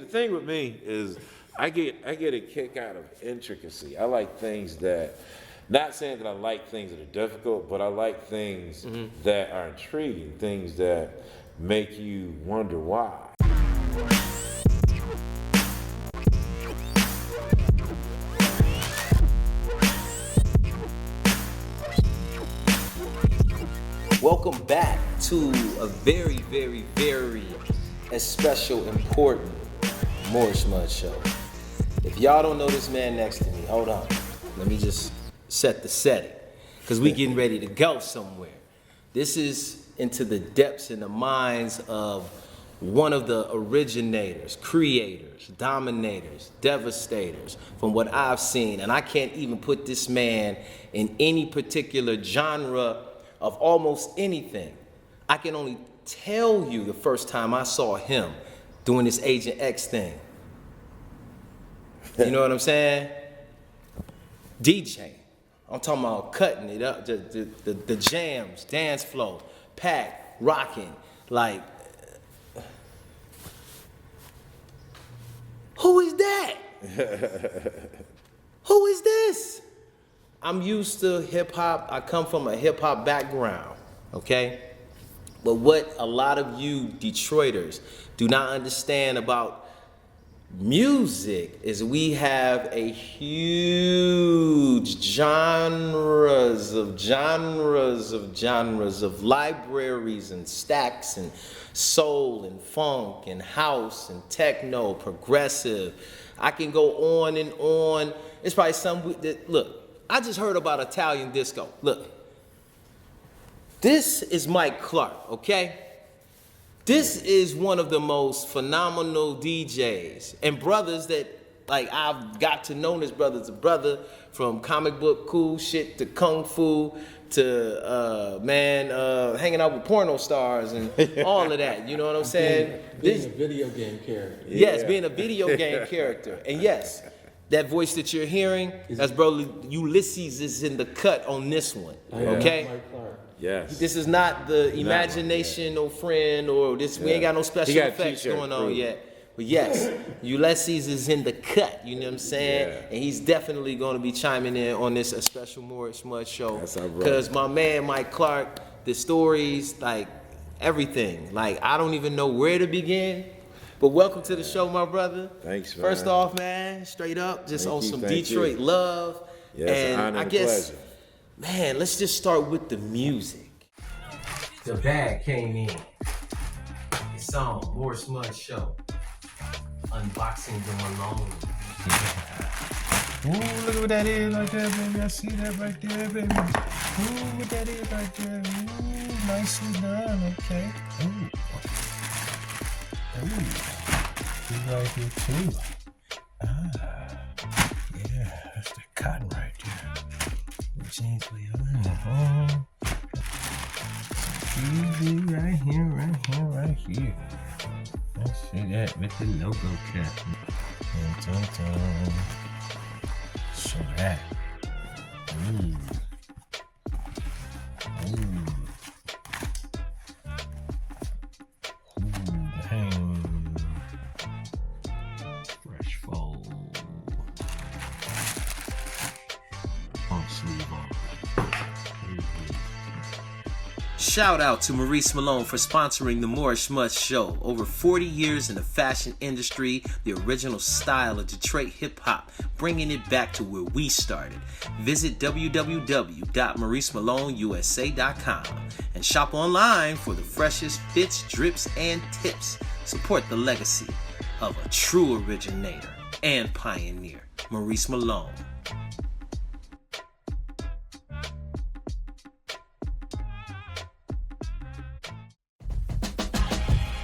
thing with me is I get a kick out of intricacy. I like things that, not saying that I like things that are difficult, but I like things that are intriguing, things that make you wonder why. Welcome back to a very, very, very special, important Moorish Mud show. If y'all don't know this man next to me, hold on. Let me just set the setting, because we getting ready to go somewhere. This is into the depths and the minds of one of the originators, creators, dominators, devastators from what I've seen. And I can't even put this man in any particular genre of almost anything. I can only tell you the first time I saw him doing this Agent X thing. You know what I'm saying? DJ. I'm talking about cutting it up, the jams, dance flow, pack, rocking, like, who is that? Who is this? I'm used to hip hop. I come from a hip hop background, okay? But what a lot of you Detroiters do not understand about music is we have a huge genres of libraries and stacks and soul and funk and house and techno, progressive. I can go on and on. It's probably some that, look, I just heard about Italian disco. Look, this is Mike Clark, okay? This is one of the most phenomenal DJs and brothers that, like, I've got to know this brother's a brother, from comic book cool shit to kung fu to hanging out with porno stars and all of that. You know what I'm saying? Being a video game character. Yes, being a video game character. And yes, that voice that you're hearing, that's brother Ulysses is in the cut on this one. Okay? Yes. This is not the imagination or friend or this. We ain't got no special effects going on yet. But yes, Ulysses is in the cut. You know what I'm saying? Yeah. And he's definitely going to be chiming in on this a special Moorish Mud show. Because my man Mike Clark, the stories, like everything, like I don't even know where to begin. But welcome to the show, my brother. Thanks, man. First off, man, straight up, just on some Detroit love. Yeah, it's an honor and a pleasure. Man, let's just start with the music. The bag came in. It's on Moorish Mud show. Unboxing them alone. Ooh, look at what that is right there, baby. I see that right there, baby. Ooh, what that is right there. Ooh, nicely done. Okay. Ooh. He's right here too. Yeah, that's the cotton right there. Jeans we on. Easy right here. Let's see that with the logo cap. Dun. Show that. Ooh. Dang. Fresh fold. Long sleeve on. Shout out to Maurice Malone for sponsoring the Moorish Mud show. Over 40 years in the fashion industry, the original style of Detroit hip hop, bringing it back to where we started. Visit www.mauricemaloneusa.com and shop online for the freshest fits, drips, and tips. Support the legacy of a true originator and pioneer, Maurice Malone.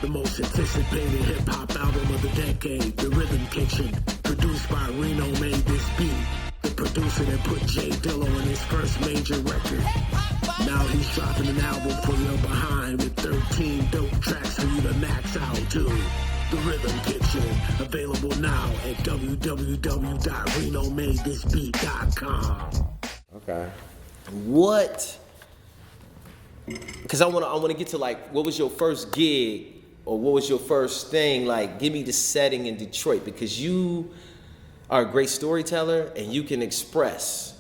The most anticipated hip-hop album of the decade, The Rhythm Kitchen, produced by Reno made this beat. The producer that put Jay Dilla on his first major record. Now he's dropping an album for your behind with 13 dope tracks for you to max out to. The Rhythm Kitchen, available now at www.renomadethisbeat.com. Okay. What? Because I want to get to, like, what was your first gig or what was your first thing? Like, give me the setting in Detroit, because you are a great storyteller and you can express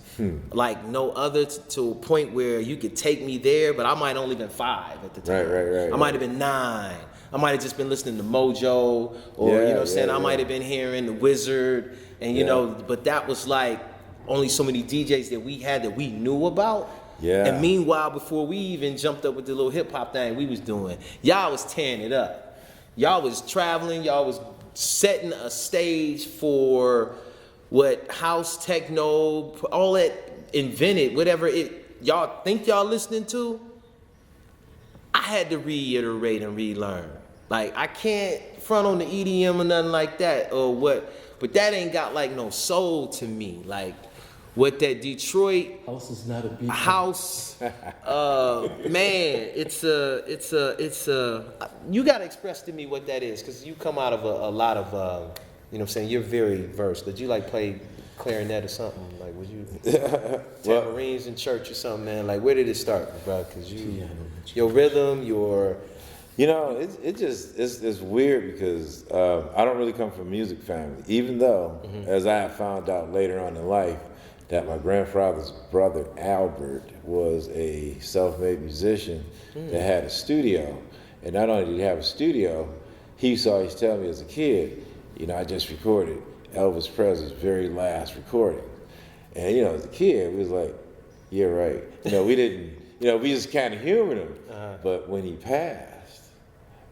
like no other, to a point where you could take me there, but I might only been 5 at the time. Right. I might have been 9. I might have just been listening to Mojo, or you know what I'm saying? I might have been hearing The Wizard, and you know, but that was like only so many DJs that we had that we knew about. Yeah. And meanwhile, before we even jumped up with the little hip hop thing we was doing, y'all was tearing it up. Y'all was traveling, y'all was setting a stage for what house, techno, all that invented, whatever it y'all think y'all listening to. I had to reiterate and relearn. Like, I can't front on the EDM or nothing like that, or what, but that ain't got like no soul to me. Like, what that Detroit House is not a beat. house, man, it's a. You gotta express to me what that is, because you come out of a lot of, you know what I'm saying, you're very versed. Did you like play clarinet or something? Like, would you tambourines in church or something, man? Like, where did it start, bro? Because your rhythm, your. You know, it's weird because I don't really come from a music family, even though, as I found out later on in life, that my grandfather's brother Albert was a self-made musician that had a studio. And not only did he have a studio, he used to always tell me as a kid, you know, I just recorded Elvis Presley's very last recording. And, you know, as a kid, we was like, yeah, right. You know, we didn't, you know, we just kind of humored him. But when he passed,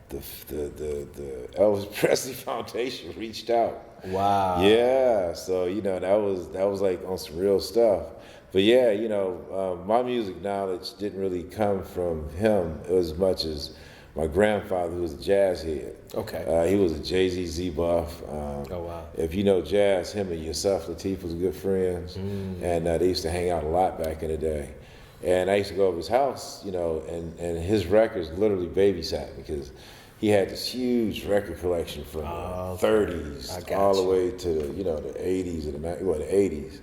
the Elvis Presley Foundation reached out. Wow. Yeah, so you know that was like on some real stuff. But yeah, you know, my music knowledge didn't really come from him as much as my grandfather, who was a jazz head. Okay. He was a Jay-Z Z-Buff. Oh wow. If you know jazz, him and Yusuf Lateef was good friends, and they used to hang out a lot back in the day. And I used to go over his house, you know, and his records literally babysat, because he had this huge record collection from the 30s all the way to the, you know, the 80s and the 80s.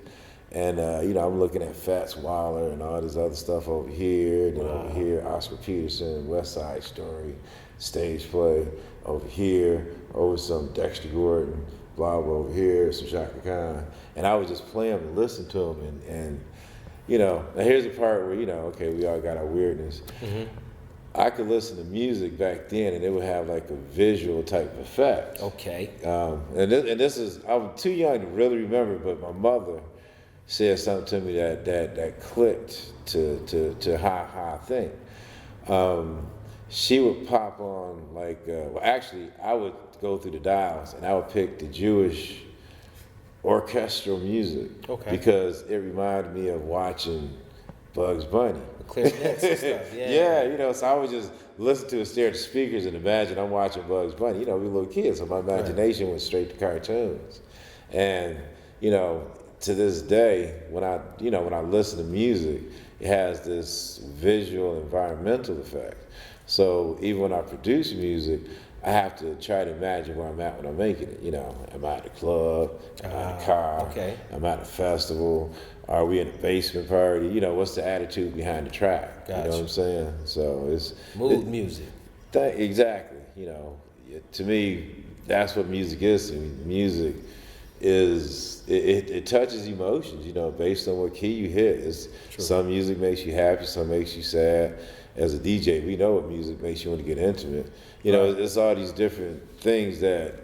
And, you know, I'm looking at Fats Waller and all this other stuff over here. Then over here, Oscar Peterson, West Side Story, stage play. Over here, over some Dexter Gordon, blah, blah, over here, some Shaka Khan. And I would just play them and listen to them. And you know, now here's the part where, you know, okay, we all got our weirdness. I could listen to music back then and it would have like a visual type effect. Okay. And this is, I was too young to really remember, but my mother said something to me that clicked to how I think. She would pop on like, well actually I would go through the dials and I would pick the Jewish orchestral music. Okay. Because it reminded me of watching Bugs Bunny. Clarinets and stuff, Yeah, you know, so I would just listen to it, stare at the speakers, and imagine I'm watching Bugs Bunny. You know, we were little kids, so my imagination went straight to cartoons. And, you know, to this day, when I listen to music, it has this visual, environmental effect. So even when I produce music, I have to try to imagine where I'm at when I'm making it. You know, am I at the club? Am I in the car? Okay. Am I at a festival? Are we in a basement party? You know, what's the attitude behind the track? Gotcha. You know what I'm saying? So it's mood music. Exactly. You know, to me, that's what music is. I mean, music is it touches emotions. You know, based on what key you hit. Some music makes you happy, some makes you sad. As a DJ, we know what music makes you want to get intimate. You know, it's all these different things that,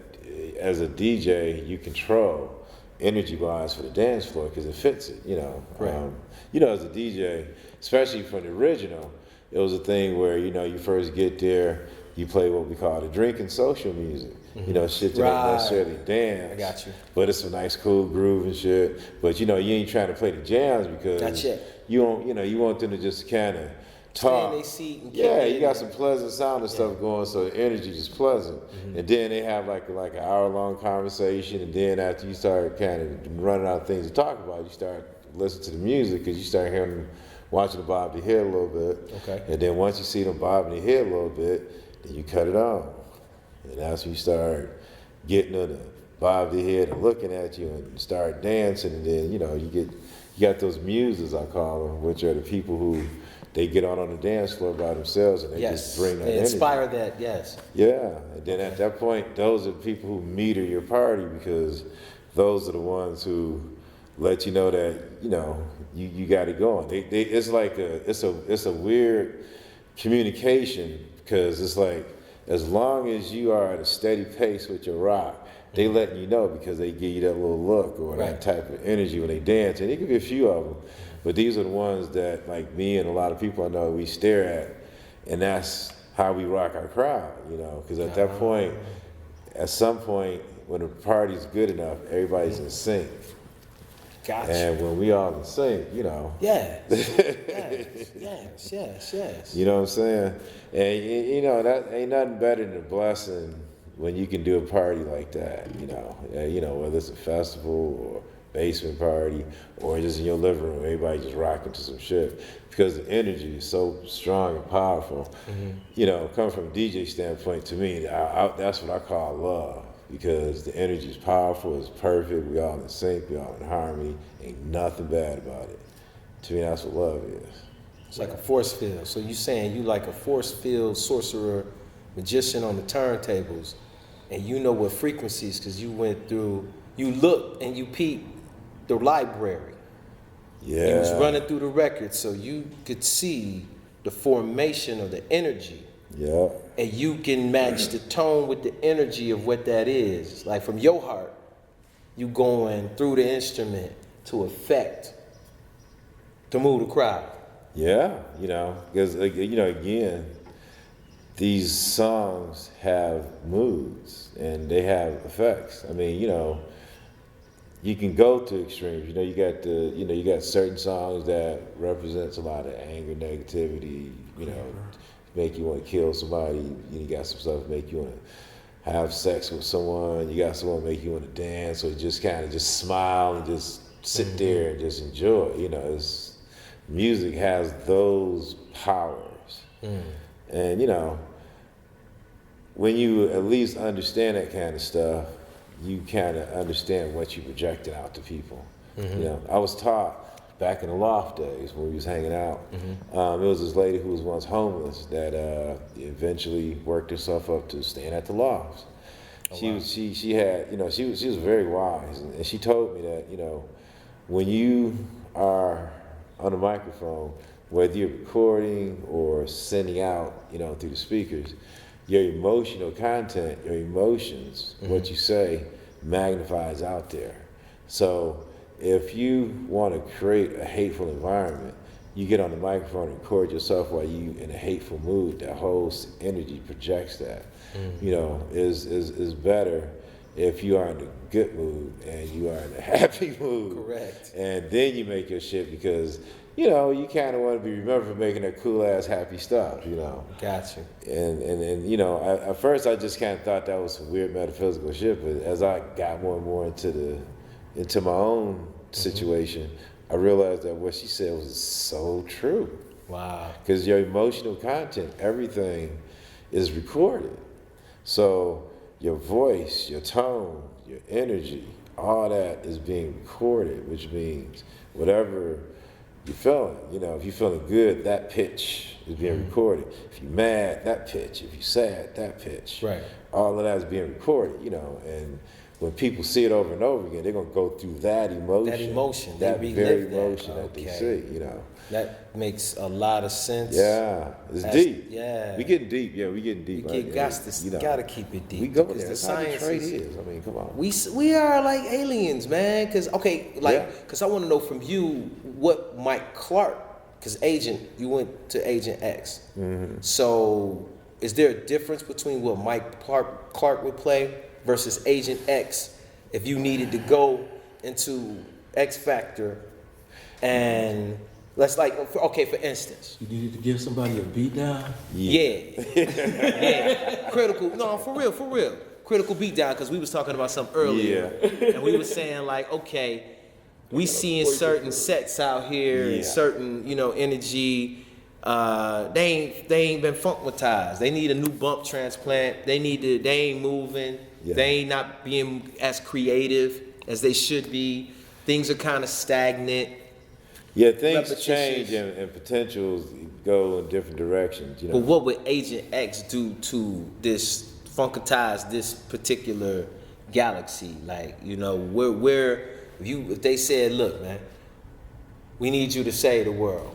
as a DJ, you control energy-wise for the dance floor because it fits it. You know, you know, as a DJ, especially from the original, it was a thing where, you know, you first get there, you play what we call the drinking social music. You know, shit that don't necessarily dance. I got you. But it's a nice cool groove and shit. But you know, you ain't trying to play the jams because you don't. You know, you want them to just kind of talk. They seat and you got some pleasant sound and stuff going, so the energy is pleasant. And then they have like an hour-long conversation, and then after you start kind of running out of things to talk about, you start listening to the music because you start hearing them, watching them bob their head a little bit. Okay. And then once you see them bobbing their head a little bit, then you cut it off. And that's when you start getting them to bob their head and looking at you and start dancing, and then, you know, you got those muses, I call them, which are the people who they get on the dance floor by themselves and they just bring that they energy. inspire that, yes. Yeah, and then at that point, those are the people who meter your party because those are the ones who let you know that you got it going. It's like it's a weird communication because it's like as long as you are at a steady pace with your rock, they letting you know because they give you that little look or that type of energy when they dance, and it could be a few of them, but these are the ones that like me and a lot of people I know we stare at, and that's how we rock our crowd, because at that point, at some point when the party's good enough, everybody's in sync. Gotcha. And when we all in sync, Yes. You know what I'm saying? And that ain't nothing better than a blessing when you can do a party like that. Whether it's a festival or basement party or just in your living room, everybody just rocking to some shit because the energy is so strong and powerful. Coming from a DJ standpoint, to me, that's what I call love. Because the energy is powerful, it's perfect, we all in sync, we all in harmony, ain't nothing bad about it. To me, that's what love is. It's like a force field. So you saying you like a force field sorcerer, magician on the turntables, and you know what frequencies because you went through, you looked and you peeped the library. Yeah. You was running through the records so you could see the formation of the energy. Yeah. And you can match the tone with the energy of what that is. Like from your heart, you going through the instrument to affect, to move the crowd. Yeah, because, again, these songs have moods and they have effects. I mean, you can go to extremes. You got certain songs that represents a lot of anger, negativity, make you want to kill somebody. You got some stuff make you want to have sex with someone. You got someone make you want to dance or just kind of just smile and just sit there and just enjoy. Music has those powers. And, when you at least understand that kind of stuff, you kind of understand what you're projecting out to people. I was taught back in the loft days when we was hanging out, it was this lady who was once homeless that eventually worked herself up to staying at the lofts. She was very wise, and she told me that when you are on a microphone, whether you're recording or sending out through the speakers, your emotional content, your emotions, what you say magnifies out there. So if you want to create a hateful environment, you get on the microphone and record yourself while you in a hateful mood. That whole energy projects that. Is better if you are in a good mood and you are in a happy mood. Correct. And then you make your shit because you kind of want to be remembered for making that cool ass happy stuff. Gotcha. And at first I just kind of thought that was some weird metaphysical shit, but as I got more and more into my own situation, I realized that what she said was so true. Wow. Because your emotional content, everything is recorded. So your voice, your tone, your energy, all that is being recorded, which means whatever you're feeling, if you're feeling good, that pitch is being recorded. If you're mad, that pitch. If you're sad, that pitch. Right. All of that is being recorded, and when people see it over and over again, they're gonna go through that emotion. That very emotion that they see, That makes a lot of sense. Yeah, it's deep. Yeah, we getting deep. Yeah, we getting deep. Gotta keep it deep. We go there. The That's how the science trade is. I mean, come on. We are like aliens, man. Because I want to know from you what Mike Clark, because you went to Agent X. So is there a difference between what Mike Clark would play versus Agent X if you needed to go into X Factor and let's for instance. You needed to give somebody a beat down? Yeah. Critical, no, for real. Critical beat down, because we was talking about something earlier. And we was saying we seeing certain sets out here and certain, energy. They ain't been funkmatized. They need a new bump transplant. They ain't moving. Yeah. They ain't not being as creative as they should be. Things are kind of stagnant. Yeah, things change and potentials go in different directions. You know. But what would Agent X do to this funkatize this particular galaxy? Like, you know, where if they said, look, man, we need you to save the world.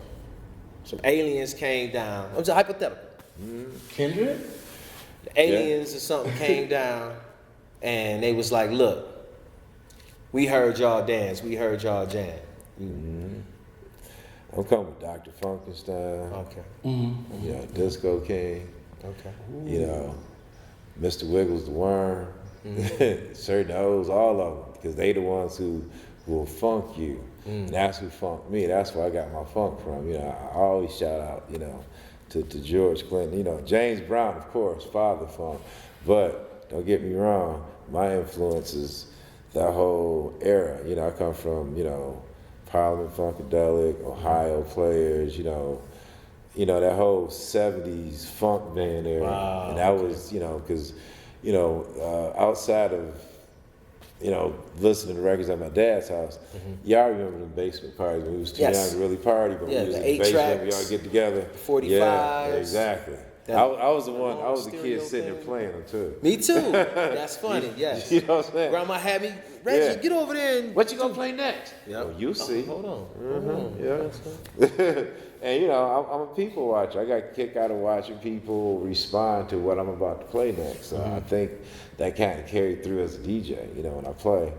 Some aliens came down. I'm just hypothetical. Kendrick? The aliens or something came down and they was like, look, we heard y'all dance, we heard y'all jam. I'm coming with Dr. Funkenstein. Okay. You know, Disco King. Okay. You know, Mr. Wiggles the Worm. Certain O's, all of them, because they the ones who will funk you. And that's who funked me. That's where I got my funk from. You know, I always shout out, you know, to George Clinton. You know, James Brown, of course, father funk. But don't get me wrong, my influence is that whole era. You know, I come from, you know, Parliament Funkadelic, Ohio Players, you know, that whole 70s funk band era. Wow, and that was, you know, because, you know, outside of, you know, listening to records at my dad's house, y'all remember the basement parties when we was too young to really party, but we was in the basement, we all get together. 45s. Yeah, exactly. I was the one, I was the stereo kid sitting there thing. playing them too. Me too. That's funny, yes. You know what I'm saying? Grandma had me, Reggie, Yeah. get over there and... What you gonna play next? Yep. Oh, you see. Hold on. Yeah. And you know, I'm a people watcher. I got kicked out of watching people respond to what I'm about to play next. So I think that kind of carried through as a DJ, you know, when I play.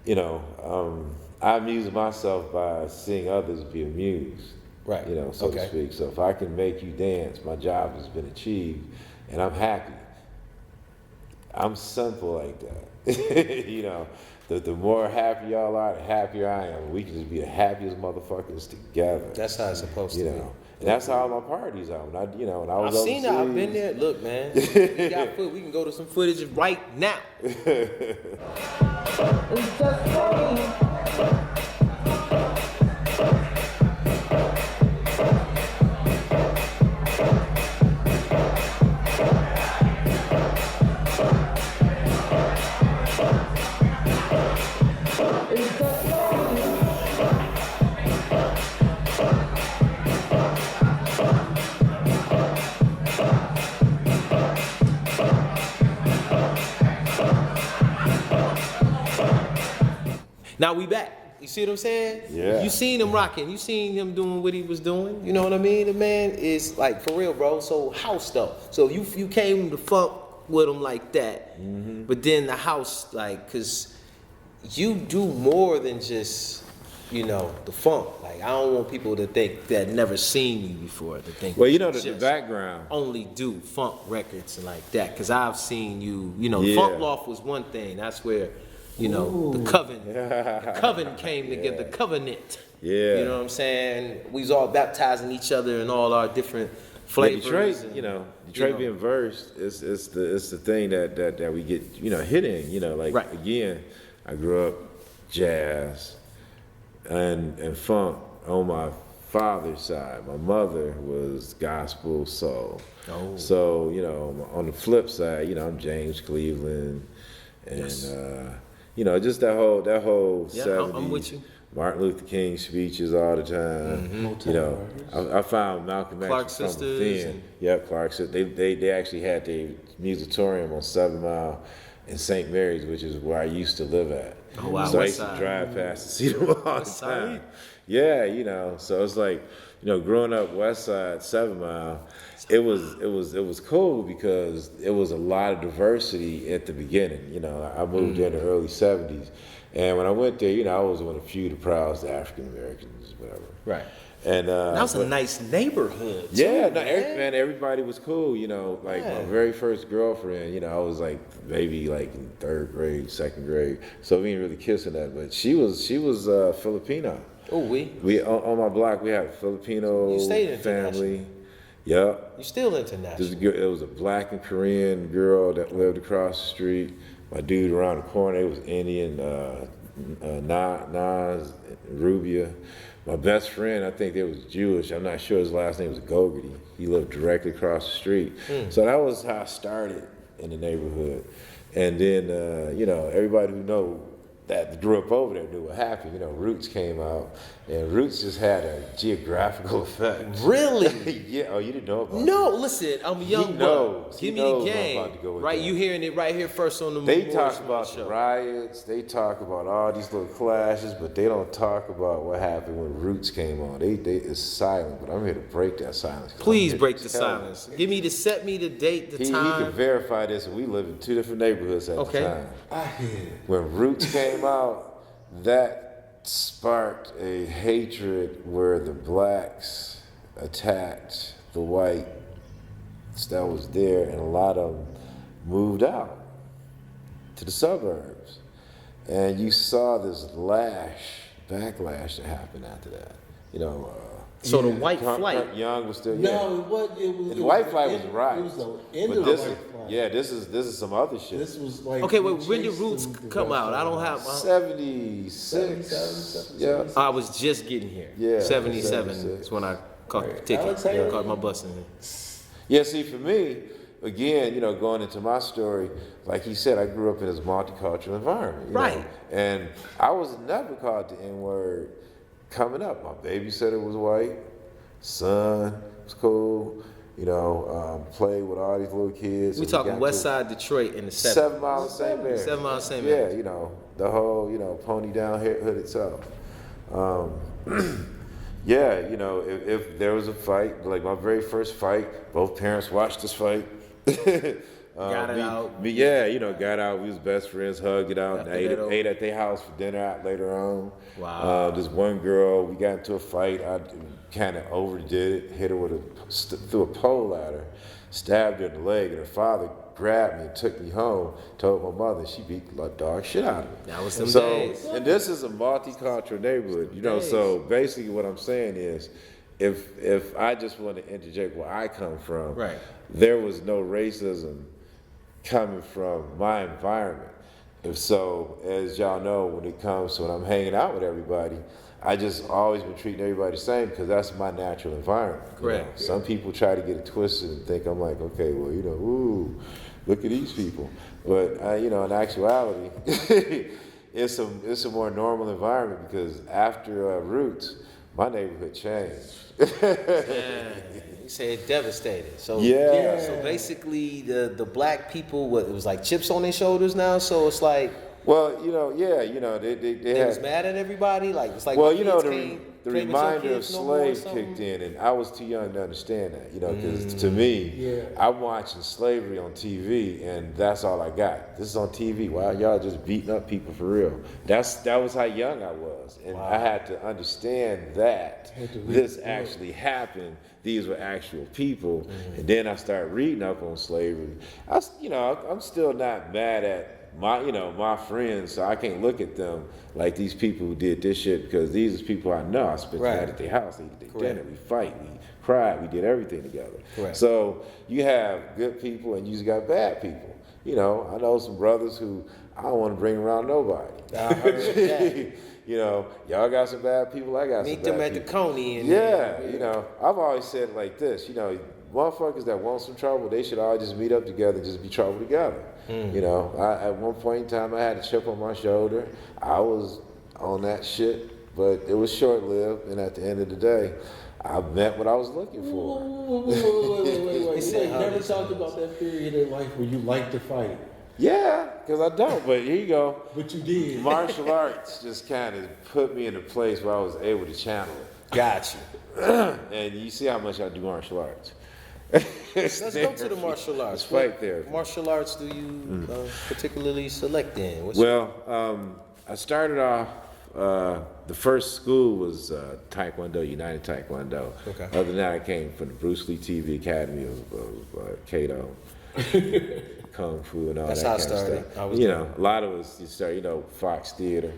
You know, I amuse myself by seeing others be amused. Right. You know, so to speak. So if I can make you dance, my job has been achieved and I'm happy. I'm simple like that. You know, the more happy y'all are, the happier I am. We can just be the happiest motherfuckers together. That's how it's supposed to You be. know, and that's how my parties are. When I, you know, when I was I've seen that. I've been overseas. there. Look, man. We got we can go to some footage right now. Now we back. You see what I'm saying? Yeah. You seen him rocking. You seen him doing what he was doing. You know what I mean? The man is like, for real, bro. So house though. So you came to funk with him like that. But then the house, like, cause you do more than just, you know, the funk. Like, I don't want people to think that never seen you before to think. Well, you know, you the just background. only do funk records and like that. Cause I've seen you. You know, Yeah. Funk Loft was one thing. That's where. You know, the coven came together, the covenant. Yeah. You know what I'm saying? We was all baptizing each other in all our different flavors. Detroit, and, you know, Detroit know. being versed is the thing that we get, you know, hit in. You know, like Right. again, I grew up jazz and funk on my father's side. My mother was gospel soul. Oh. So, you know, on the flip side, you know, I'm James Cleveland and you know, just that whole Yeah, 70s. I'm with you. Muslim Luther King speeches all the time. You know, I found Malcolm Clark X from Sisters within. and- Yep, Clark Sisters. They actually had their musitorium on 7 Mile in St. Mary's, which is where I used to live at. Oh, wow, So I West used to Side. drive past to see them all the West Side. time. Yeah, you know, so it's like, you know, growing up West Side, 7 Mile, it was cool because it was a lot of diversity at the beginning. You know, I moved there in the early 70s. And when I went there, you know, I was one of the few, the proudest African Americans, whatever. Right. And That was a nice neighborhood. Too, yeah, no, man. everybody was cool. You know, like Yeah. my very first girlfriend, you know, I was like maybe like in 3rd grade, 2nd grade, so we didn't really kiss or that. But she was Filipino. Oh, we On my block we had a Filipino You stayed family. Yep. you still This international. girl, it was a black and Korean girl that lived across the street. My dude around the corner, it was Indian, Nas, Rubia. My best friend, I think it was Jewish. I'm not sure his last name was Gogarty. He lived directly across the street. So that was how I started in the neighborhood. And then, you know, everybody who know that grew up over there knew what happened. You know, Roots came out, and Roots just had a geographical effect. Really? Yeah. Oh, you didn't know about No, listen, I'm a young knows. buck. He Give me the knows I'm game. about to go with Right, that. you hearing it right here first on the They Morris talk Smart about Show. the riots, they talk about all these little clashes, but they don't talk about what happened when Roots came on. They it's silent, but I'm here to break that silence. 'Cause Please I'm here break to the tell you. silence. Give me set me the date, the He time. can verify this, and we live in two different neighborhoods at Okay. the time. I hear. When Roots came out, that sparked a hatred where the blacks attacked the whites that was there, and a lot of them moved out to the suburbs. And you saw this backlash that happened after that. You know, So the white flight. Young was still No, it was. It was. The white flight was right. It was the end But of the this white is, flight. yeah, this is some other shit. This was like. Okay, we wait, when did chased Roots them the come rest out? of I don't the have. 76. 77, Yeah. I was just getting here. Yeah, 77 76. is when I caught the Right. ticket. Alex Haley. Caught my bus in here. Yeah, see, for me, again, you know, going into my story, like he said, I grew up in this multicultural environment. You know? Right. And I was never called the N-word coming up. My babysitter was white, son was cool, you know, played with all these little kids. We And talking got West to Side Detroit in the 70s. 7 Mile of St. Mary. 7 Mile of St. Yeah, Mary. you know, the whole, you know, pony down hood itself. Yeah, you know, if there was a fight, like my very first fight, both parents watched us fight. Got it out. Yeah, you know, got out. We was best friends, hugged it out, and After that, ate at their house for dinner out later on. Wow. This one girl, we got into a fight. I kind of overdid it, hit her with threw a pole at her, stabbed her in the leg, and her father grabbed me and took me home, told my mother, she beat the dog shit out of me. That was them So, days. and this is a multicultural neighborhood, you know, so basically what I'm saying is, if I just want to interject where I come from, Right. there was no racism coming from my environment. If so, as y'all know, when it comes to when I'm hanging out with everybody, I just always been treating everybody the same because that's my natural environment. you know. Correct. Some people try to get it twisted and think I'm like, okay, well, you know, ooh, look at these people. But you know, in actuality, it's a more normal environment because after Roots, my neighborhood changed. You say it devastated. So Yeah. So basically, the black people, what it was like chips on their shoulders now. So it's like Well, you know, yeah, you know, they they was had. mad at everybody. Like it's like Well, my you know, kids can't the play with your reminder of kids no more or slave something? kicked in, and I was too young to understand that, you know, because to me, Yeah. I'm watching slavery on TV, and that's all I got. This is on TV. Wow, y'all just beating up people for real. That was how young I was, and I had to understand that this actually happened. These were actual people, and then I started reading up on slavery. I'm still not mad at my friends, so I can't look at them like these people who did this shit because these are people I know. I spent the Right. night at their house, ate their Correct. dinner, we fight, we cried, we did everything together. Correct. So you have good people and you just got bad people. You know, I know some brothers who I don't want to bring around nobody. I heard that. You know, y'all got some bad people, I got Meet some them bad at the people. Coney and Yeah, you know, I've always said it like this, you know, motherfuckers that want some trouble, they should all just meet up together and just be trouble together. You know, at one point in time, I had a chip on my shoulder. I was on that shit, but it was short-lived, and at the end of the day, I met what I was looking for. Wait. You said, ain't how never did talked about that period in life where you liked to fight. Yeah, because I don't, but here you go. But you did. Martial arts just kind of put me in a place where I was able to channel it. got you. And you see how much I do martial arts. Let's go to the martial arts. It's fight What therapy. martial arts do you particularly select in? Well, I started off, the first school was Taekwondo, United Taekwondo. Okay. Other than that, I came from the Bruce Lee TV Academy of Kato, Kung Fu and all That's that how I kind started. of I stuff. was You know, a lot of us, you start, you know, Fox Theater,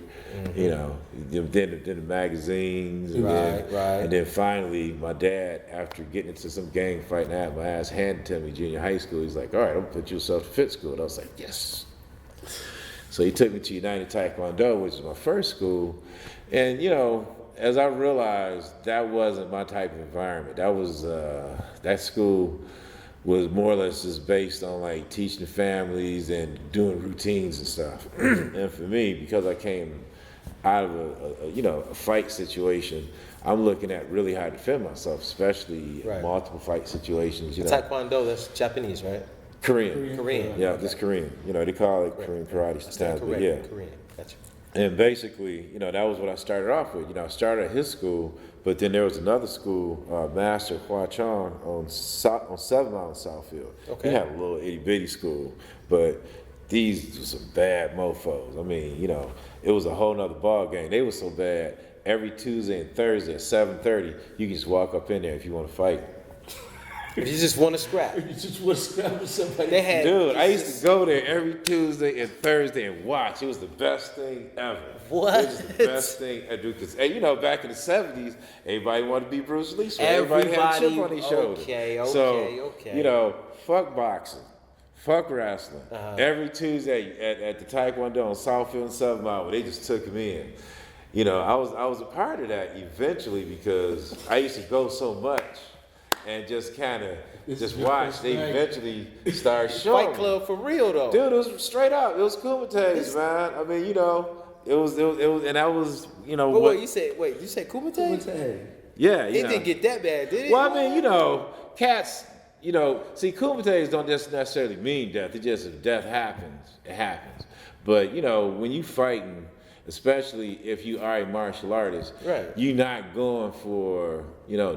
you know, then the magazines. And Right. And then finally, my dad, after getting into some gang fight and I had my ass handed to me junior high school, he's like, all right, I'm gonna put you in self-defense school. And I was like, yes. So he took me to United Taekwondo, which is my first school. And, you know, as I realized that wasn't my type of environment. That was, that school was more or less just based on like teaching families and doing routines and stuff. And for me, because I came out of a fight situation, I'm looking at really how to defend myself, especially Right. multiple fight situations. Taekwondo, that's Japanese, right? Korean. Korean. Yeah, just Korean. They call it Korean karate That's sometimes, but correct. yeah. Korean. Gotcha. And basically, that was what I started off with. I started at his school, but then there was another school, Master Hua Chong on 7 Mile in Southfield. Okay. He had a little itty bitty school, but these were some bad mofos. I mean, it was a whole nother ball game. They were so bad. Every Tuesday and Thursday at 7:30, you can just walk up in there if you want to fight. If you just want to scrap. You just want to scrap with somebody. They had. Dude, I used to go there every Tuesday and Thursday and watch. It was the best thing ever. What? It was the best thing ever. Because, back in the 70s, everybody wanted to be Bruce Lee. So everybody had a chip on their shoulder. Okay. Fuck boxing. Fuck wrestling. Every Tuesday at the Taekwondo on Southfield and 7 Mile, where they just took him in. I was a part of that eventually because I used to go so much and just kind of just watch. They eventually started showing. Fight Club for real though. Dude, it was straight up. It was Kumites, man. I mean, it was, and that was, Wait, you said Kumite? Yeah, It didn't get that bad, did it? Well, I mean, cats, see, Kumites don't just necessarily mean death. It just, if death happens, it happens. But, when you fighting, especially if you are a martial artist, right. You're not going for,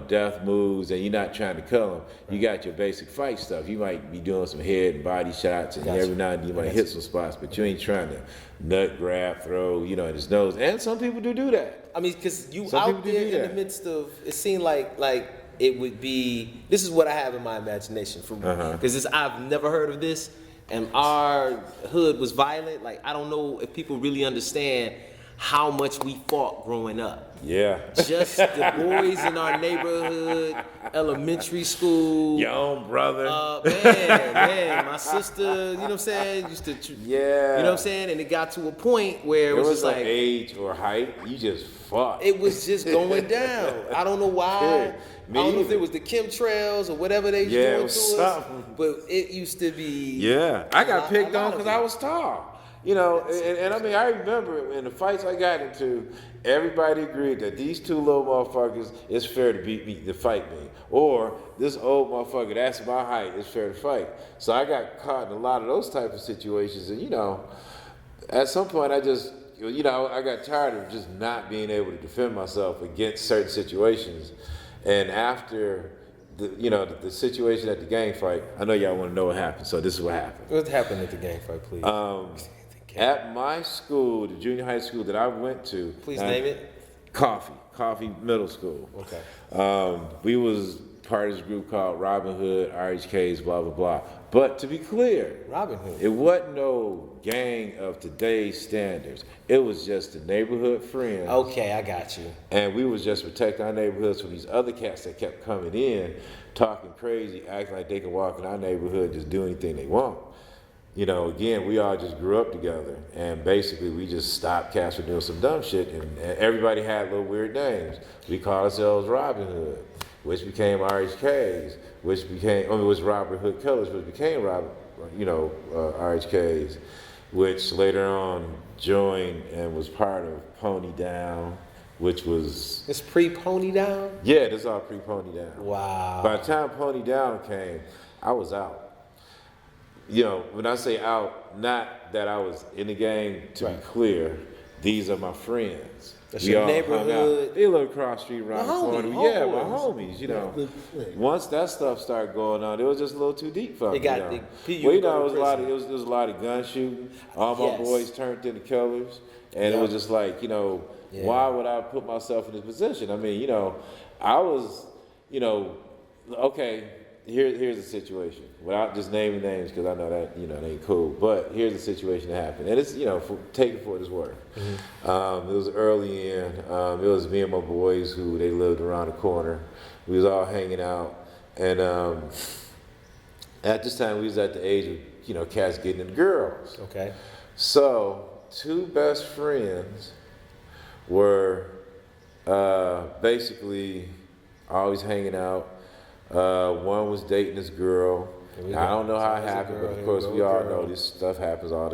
death moves and you're not trying to kill them. You got your basic fight stuff. You might be doing some head and body shots and every now and then you might hit some spots, but you ain't trying to nut, grab, throw, in his nose. And some people do that. I mean, because you Some out people do there do in that. the midst of, it seemed like it would be, this is what I have in my imagination from, because I've never heard of this, and our hood was violent. Like, I don't know if people really understand how much we fought growing up. Yeah. Just the boys in our neighborhood, elementary school. Your own brother. Man, my sister, you know what I'm saying, used to, Yeah. you know what I'm saying, and it got to a point where it There was was just no like, age or height. You just fought. it was just going down. I don't know why. Good. Me I don't know if either. it was the chemtrails or whatever they was Yeah, it doing was to us, something. but it used to be. Yeah, I got picked a lot on of because it. I was tall. And I mean, I remember in the fights I got into, everybody agreed that these two little motherfuckers, it's fair to beat me, to fight me. Or this old motherfucker, that's my height, it's fair to fight. So I got caught in a lot of those type of situations. And, at some point I just, I got tired of just not being able to defend myself against certain situations. And after the situation at the gang fight, I know y'all want to know what happened. So this is what happened. What happened at the gang fight, please? At my school, the junior high school that I went to, Please name it. Coffee Middle School. Okay. We was part of this group called Robin Hood, RHKs, blah blah blah. But to be clear, Robin Hood. it wasn't no gang of today's standards. It was just the neighborhood friends. Okay, I got you. And we was just protecting our neighborhoods from these other cats that kept coming in, talking crazy, acting like they can walk in our neighborhood and just do anything they want. Again, we all just grew up together, and basically we just stopped cats from doing some dumb shit, and everybody had little weird names. We called ourselves Robin Hood, which became RHKs, which was Robin Hood Killers, which became RHKs, which later on joined and was part of Pony Down, which was... It's pre-Pony Down? Yeah, this is all pre-Pony Down. Wow. By the time Pony Down came, I was out. When I say out, not that I was in the gang, to be clear, these are my friends. That's we your all hung neighborhood. out. They live across the street around the corner. homie, Yeah, my homeboys. homies, Once that stuff started going on, it was just a little too deep for me. It got- Well, you it go to was a lot of prison. there was a lot of gun shooting. All my Yes. boys turned into killers. And it was just like, why would I put myself in this position? I mean, I was, okay, here's the situation. Without just naming names, because I know that, they ain't cool. But here's the situation that happened. And it's, take it for what it's worth. It was early in. It was me and my boys who, they lived around the corner. We was all hanging out. And at this time, we was at the age of, cats getting into girls. Okay. So, two best friends were basically always hanging out. One was dating this girl. I don't know how it There's a happened, girl, but of here course we we go, all girl. know this stuff happens all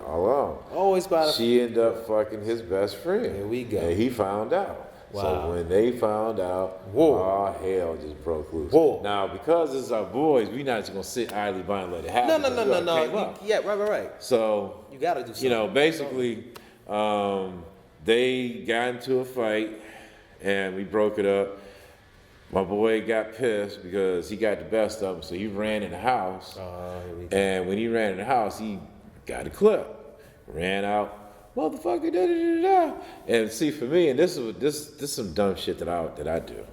along. Always by the. She ended up fucking his best friend. Here we go. And he found out. Wow. So when they found out, Whoa. all hell just broke loose. Whoa. Now, because this is our boys, we not just gonna sit idly by and let it happen. No. because we already came up. Yeah, right. So, You gotta do something. you know, basically, they got into a fight and we broke it up. My boy got pissed because he got the best of him, so he ran in the house. Here we go. And when he ran in the house, he got a clip, ran out, motherfucker, da da da da. And see, for me, and this is some dumb shit that I do.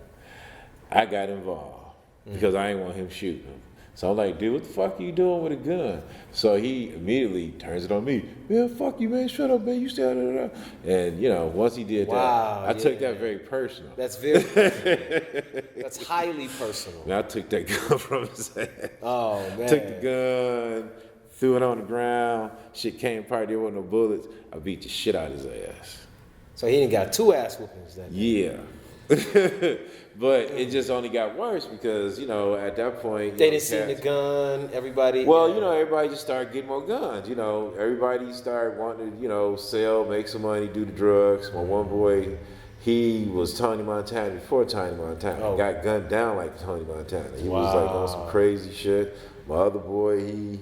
I got involved because I didn't want him shooting him. So I'm like, dude, what the fuck are you doing with a gun? So he immediately turns it on me. Man, fuck you, man. Shut up, man. You stay da da da. And you know, once he did Wow, that, I took that very personal. That's very personal. That's highly personal. And I took that gun from his hand. Oh, man. Took the gun, threw it on the ground. Shit came apart. There wasn't no bullets. I beat the shit out of his ass. So he done got 2 ass whoopings then. Yeah. But it just only got worse because, you know, at that point... They didn't see the gun, everybody... Well, you know, everybody just started getting more guns. You know, everybody started wanting to, you know, sell, make some money, do the drugs. My one boy, he was Tony Montana before Tony Montana. Oh. Got gunned down like Tony Montana. He was like on some crazy shit. My other boy, he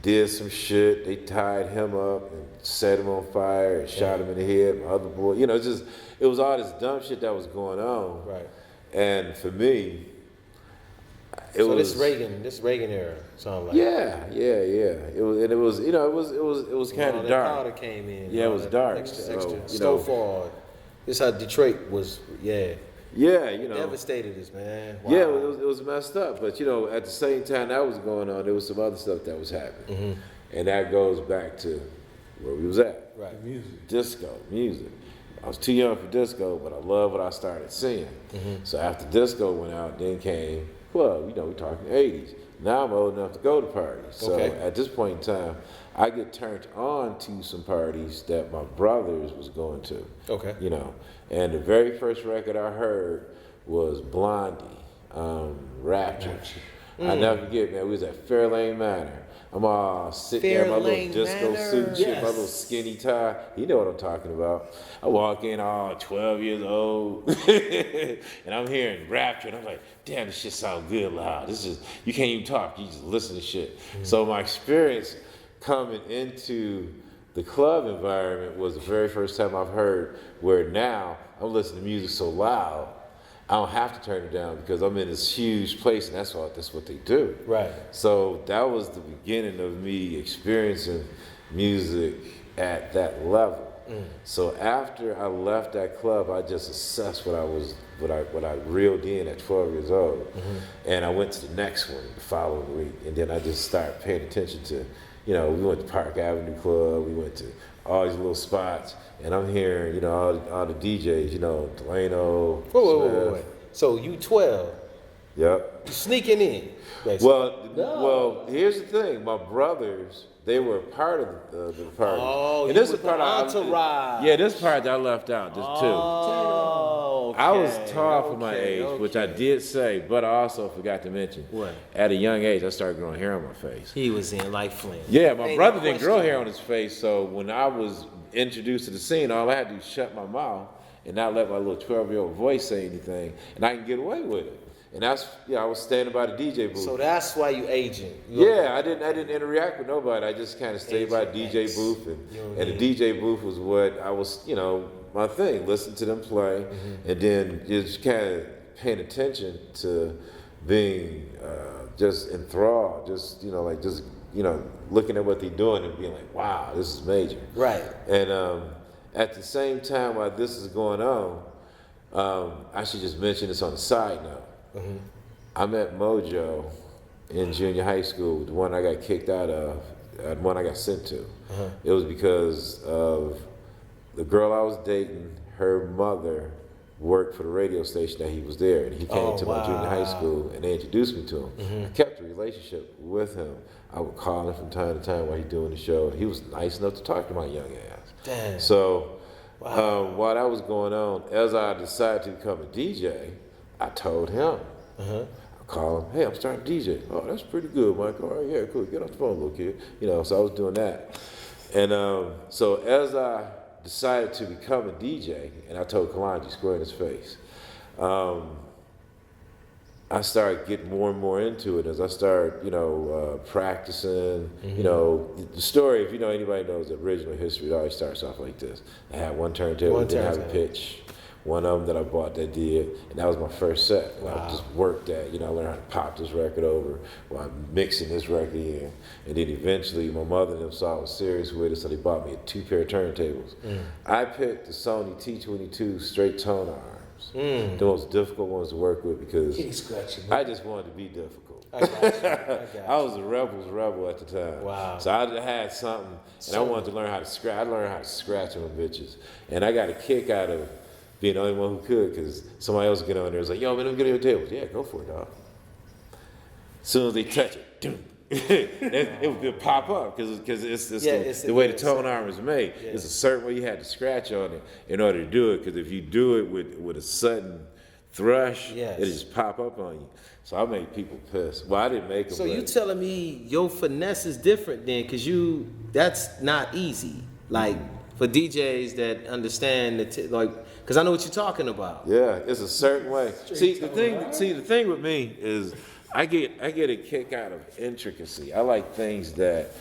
did some shit. They tied him up and set him on fire and shot him in the head. My other boy, you know, it was all this dumb shit that was going on. Right. And for me, this Reagan era, sound like. Yeah. It was, you know, it was kind of dark. Powder came in. Yeah, it was dark. Extra. So, you know, Snowfall. This how Detroit was. Yeah. Yeah, you know. Devastated us, man. Wow. Yeah, it was messed up. But you know, at the same time that was going on, there was some other stuff that was happening, and that goes back to where we was at. Right. Music. Disco, music. I was too young for disco, but I love what I started seeing. So after disco went out, then came club. You know, we're talking 80s. Now I'm old enough to go to parties. So at this point in time, I get turned on to some parties that my brothers was going to. Okay. You know, and the very first record I heard was Blondie, Rapture. I never forget, man. We was at Fairlane Manor. I'm all sitting there in my little Fairlane disco Manor. suit and shit, my Yes. little skinny tie. You know what I'm talking about. I walk in all 12 years old, and I'm hearing Rapture, and I'm like, damn, this shit sounds good loud. This is, you can't even talk, you just listen to shit. So my experience coming into the club environment was the very first time I've heard where now I'm listening to music so loud, I don't have to turn it down because I'm in this huge place, and that's what they do. Right. So that was the beginning of me experiencing music at that level. So after I left that club, I just assessed what I reeled in at 12 years old, and I went to the next one the following week, and then I just started paying attention to, you know, we went to Park Avenue Club, we went to all these little spots, and I'm hearing, you know, all the DJs, you know, Delano, Wait. Smith. So you 12, Yep. you sneaking in, basically. Well, here's the thing. My brothers, they were part of the party. Oh, and you this is was the part the entourage. Yeah, this part that I left out, just two. Oh, I was okay, tall for my okay, age, which I did say, but I also forgot to mention. What? At a young age, I started growing hair on my face. He was in like Flint. Yeah, my Ain't brother no didn't grow question. hair on his face, so when I was introduced to the scene, all I had to do was shut my mouth and not let my little 12-year-old voice say anything, and I can get away with it. And that's, I was standing by the DJ booth. So that's why you aging. Yeah, I didn't interact with nobody. I just kind of stayed by the DJ Agent booth, X. and the DJ booth was what I was, my thing. Listen to them play, and then just kind of paying attention to being just enthralled, just looking at what they're doing and being like, wow, this is major. Right. And at the same time while this is going on, I should just mention this on the side note. I met Mojo in junior high school, the one I got kicked out of, the one I got sent to. It was because of the girl I was dating, her mother worked for the radio station that he was there, and he came to my junior high school, and they introduced me to him. I kept a relationship with him. I would call him from time to time while he doing the show. He was nice enough to talk to my young ass. Damn. So while that was going on, as I decided to become a DJ, I told him, call him, hey, I'm starting to DJ. Oh, that's pretty good, Mike. All right, yeah, cool. Get off the phone, little kid. So I was doing that. And so as I decided to become a DJ, and I told Kalonji square in his face, I started getting more and more into it as I started, practicing. The story, if anybody knows the original history, it always starts off like this. I had one turntable that didn't have a pitch. One of them that I bought that did, and that was my first set. And I just worked at, I learned how to pop this record over while I'm mixing this record in. And then eventually my mother and them saw I was serious with it, so they bought me 2 pair of turntables. I picked the Sony T22 straight tone arms, the most difficult ones to work with because I just wanted to be difficult. I got you. I was a rebel at the time. Wow. So I had something, and I wanted to learn how to scratch. I learned how to scratch on bitches. And I got a kick out of being the only one who could, because somebody else would get on there and was like, yo, man, let me get on your tables. Yeah, go for it, dog. As soon as they touch it, it would pop up, because it's the way the tone arm is made. Yeah. It's a certain way you had to scratch on it in order to do it, because if you do it with a sudden thrush, it'll just pop up on you. So I made people pissed. Well, I didn't make them. So you telling me your finesse is different then, because that's not easy. Like, for DJs that understand because I know what you're talking about. Yeah, it's a certain way. The thing with me is I get a kick out of intricacy. I like things that,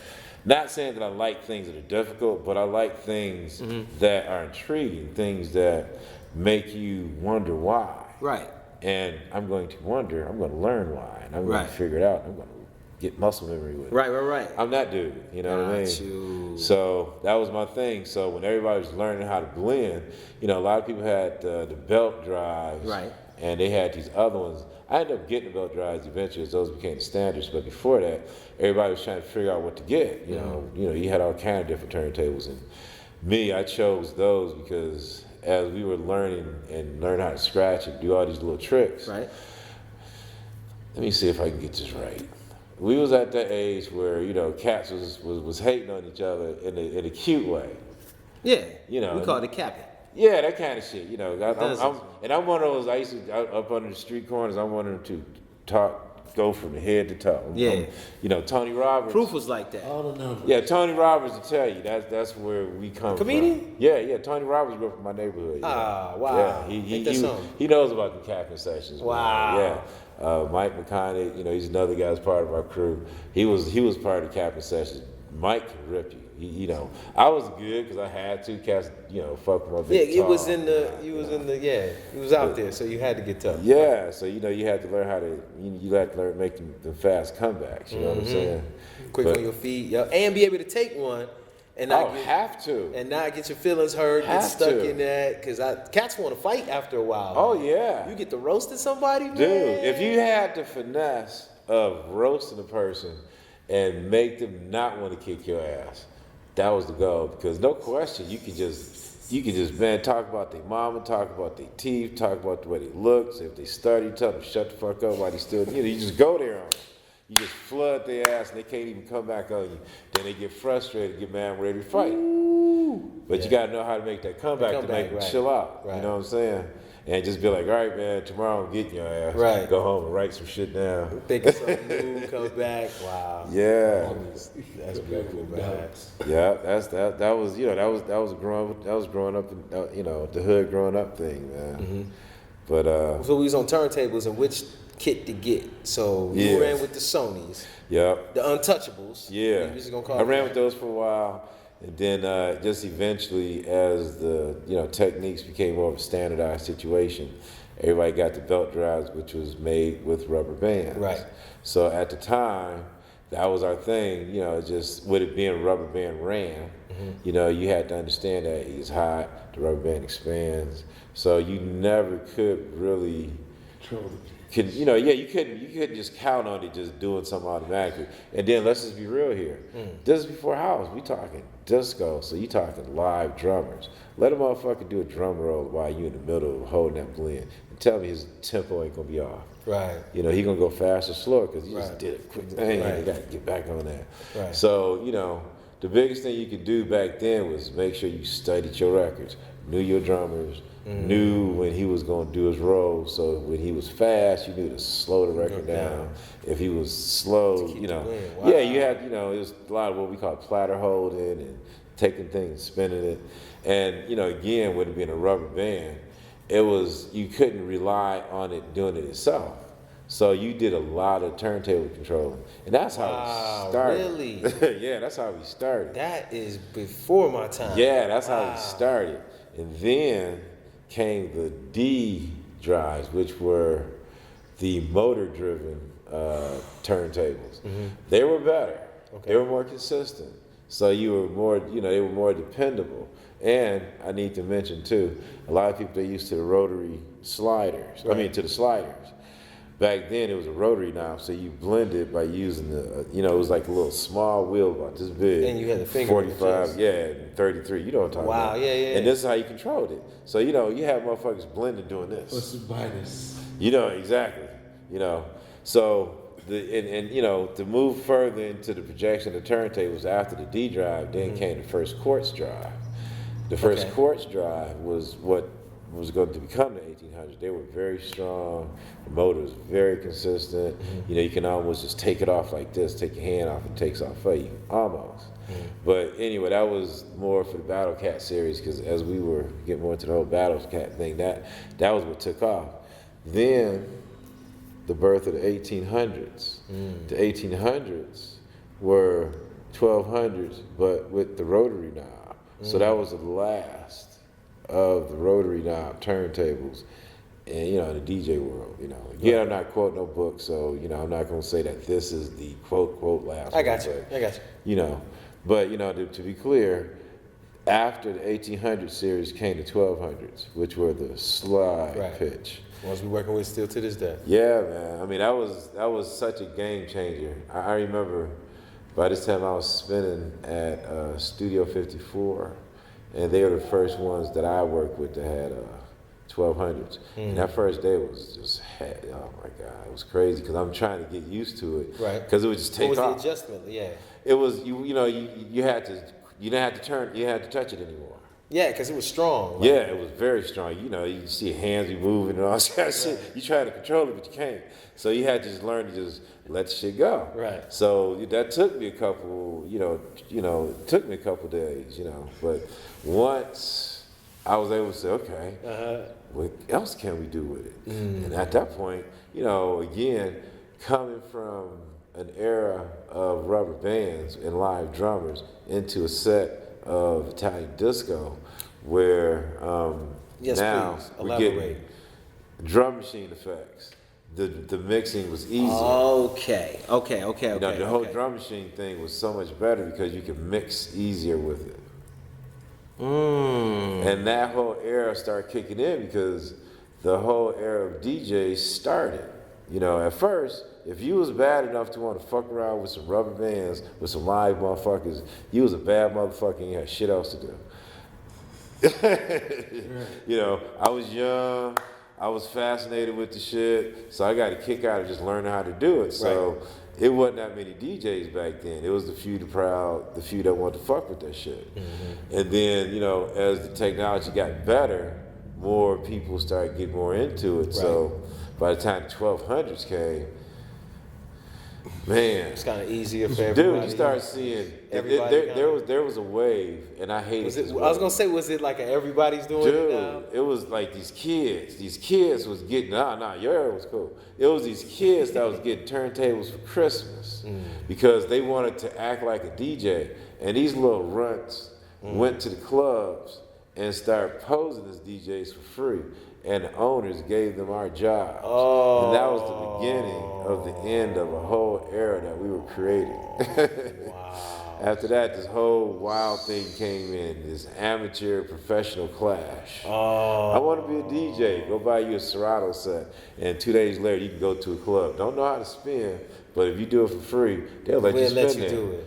not saying that I like things that are difficult, but I like things that are intriguing, things that make you wonder why. Right. And I'm going to learn why, and I'm going to figure it out. I'm going to get muscle memory with it. Right. I'm that dude, you know what I mean? So that was my thing. So when everybody was learning how to blend, a lot of people had the belt drives. Right. And they had these other ones. I ended up getting the belt drives eventually as those became the standards. But before that, everybody was trying to figure out what to get. You had all kind of different turntables. And me, I chose those because as we were learning how to scratch and do all these little tricks. Right. Let me see if I can get this right. We was at that age where, cats was hating on each other in a cute way. Yeah. We call it capping. Yeah, that kind of shit. I'm one of those. I used to up under the street corners. I'm one of them to go from the head to toe. Yeah. Tony Roberts. Proof was like that. All the numbers. Yeah, Tony Roberts will tell you that's where we come Comedian? from. Yeah. Tony Roberts grew up in my neighborhood. Ah, wow. Yeah, he knows about the capping sessions. Wow. Yeah. Mike McConaughey, he's another guy that's part of our crew. He was part of the capping sessions. Mike can rip you. I was good because I had to. Cats, fuck with my big he was out there, so you had to get tough. Yeah, so you had to learn how to. You had to learn make them fast comebacks. You know what I'm saying? Quick on your feet, and be able to take one. And not have to. And not get your feelings hurt, get stuck in that. Because cats want to fight after a while. Oh, man. yeah. You get to roasting somebody, man. Dude, if you had the finesse of roasting a person and make them not want to kick your ass, that was the goal. Because no question, you could just man, talk about their mama, talk about their teeth, talk about the way they look. So if they study, tell them shut the fuck up while they still, you just go there on them. You just flood their ass and they can't even come back on you. Then they get frustrated, get mad, and ready to fight. But you got to know how to make that comeback to make them chill out. Right. You know what I'm saying? And just be like, all right, man, tomorrow I'm getting your ass. Right. Go home and write some shit down. Think of something new, come back. Wow. Yeah. That's beautiful, man. Yeah, that was growing up in the hood growing up thing, man. But so we was on turntables, and which kit to get? So you ran with the Sonys. Yep. The Untouchables. Yeah. I ran with those for a while. And then just eventually, as the techniques became more of a standardized situation, everybody got the belt drives, which was made with rubber bands. Right. So at the time, that was our thing. Just with it being a rubber band ram, you had to understand that it's hot, the rubber band expands, so you never could really. You couldn't just count on it just doing something automatically. And then let's just be real here. This is before house. We talking disco, so you talking live drummers. Let a motherfucker do a drum roll while you in the middle of holding that blend. And tell me his tempo ain't gonna be off. Right. He gonna go fast or slower because he just did a quick thing and you gotta get back on that. Right. So, the biggest thing you could do back then was make sure you studied your records, knew your drummers, knew when he was going to do his roll. So when he was fast, you knew to slow the record down. If he was slow, you know, yeah, you had, you know, it was a lot of what we call platter holding and taking things, spinning it. And, you know, again, with it being a rubber band, it was, you couldn't rely on it doing it itself. So you did a lot of turntable controlling. And that's how we started. Really? Yeah, that's how we started. That is before my time. Yeah, that's how we started. And then came the D drives, which were the motor-driven turntables. They were better. They were more consistent. So you were more, you know, they were more dependable. And I need to mention too, a lot of people are used to the rotary sliders. I mean, to the sliders. Back then it was a rotary knob, so you blended by using the, you know, it was like a little small wheel about this big. And you had the finger 45, yeah, and 33. You know what I'm talking about. Wow, yeah. And this is how you controlled it. So, you know, you have motherfuckers blending doing this. What's the minus? You know, exactly. You know, so, and you know, to move further into the projection of the turntables after the D drive, then came the first quartz drive. The first quartz drive was what was going to become the 1800s. They were very strong. The motor was very consistent. You know, you can almost just take it off like this, take your hand off, and it takes off for you, almost. But anyway, that was more for the Battle Cat series, because as we were getting more into the whole Battle Cat thing, that was what took off. Then the birth of the 1800s. The 1800s were 1200s, but with the rotary knob. So that was the last of the rotary knob turntables, and you know, in the DJ world, you know. Yeah, I'm not quoting no book, so you know, I'm not gonna say that this is the quote last. I got you. You know, but you know, to be clear, after the 1800 series came the 1200s, which were the slide pitch. Ones we working with still to this day. Yeah, man. I mean, that was such a game changer. I remember by this time I was spinning at Studio 54. And they were the first ones that I worked with that had 1200s. And that first day was just, oh my God, it was crazy because I'm trying to get used to it. Right. Because it would just take off. What was the adjustment? Yeah. It was, you had to, you didn't have to turn, you had to touch it anymore. Yeah, because it was strong. Like, yeah, it was very strong. You know, you see hands be moving and all that shit. You try to control it, but you can't. So you had to just learn to just let the shit go. Right. So that took me a couple, it took me a couple days, you know. But once I was able to say, okay, what else can we do with it? And at that point, you know, again, coming from an era of rubber bands and live drummers into a set of Italian disco, where now we're getting drum machine effects. The mixing was easier. Okay. You know, the whole drum machine thing was so much better because you could mix easier with it. And that whole era started kicking in because the whole era of DJs started. You know, at first, if you was bad enough to want to fuck around with some rubber bands, with some live motherfuckers, you was a bad motherfucker and you had shit else to do. You know, I was young, I was fascinated with the shit, so I got a kick out of just learning how to do it. So it wasn't that many DJs back then. It was the few, the proud, the few that wanted to fuck with that shit. And then, you know, as the technology got better, more people started getting more into it. So by the time the 1200s came, man, it's kind of easier for everybody. Dude, you start seeing there was a wave, and I hated it. I was gonna say, was it like everybody's doing it now? Dude, it was like these kids was getting, your era was cool. It was these kids that was getting turntables for Christmas because they wanted to act like a DJ, and these little runts went to the clubs and started posing as DJs for free. And the owners gave them our jobs. And that was the beginning of the end of a whole era that we were creating. After that, this whole wild thing came in, this amateur professional clash. I want to be a DJ. Go buy you a Serato set, and 2 days later, you can go to a club. Don't know how to spin, but if you do it for free, they'll let you spin there.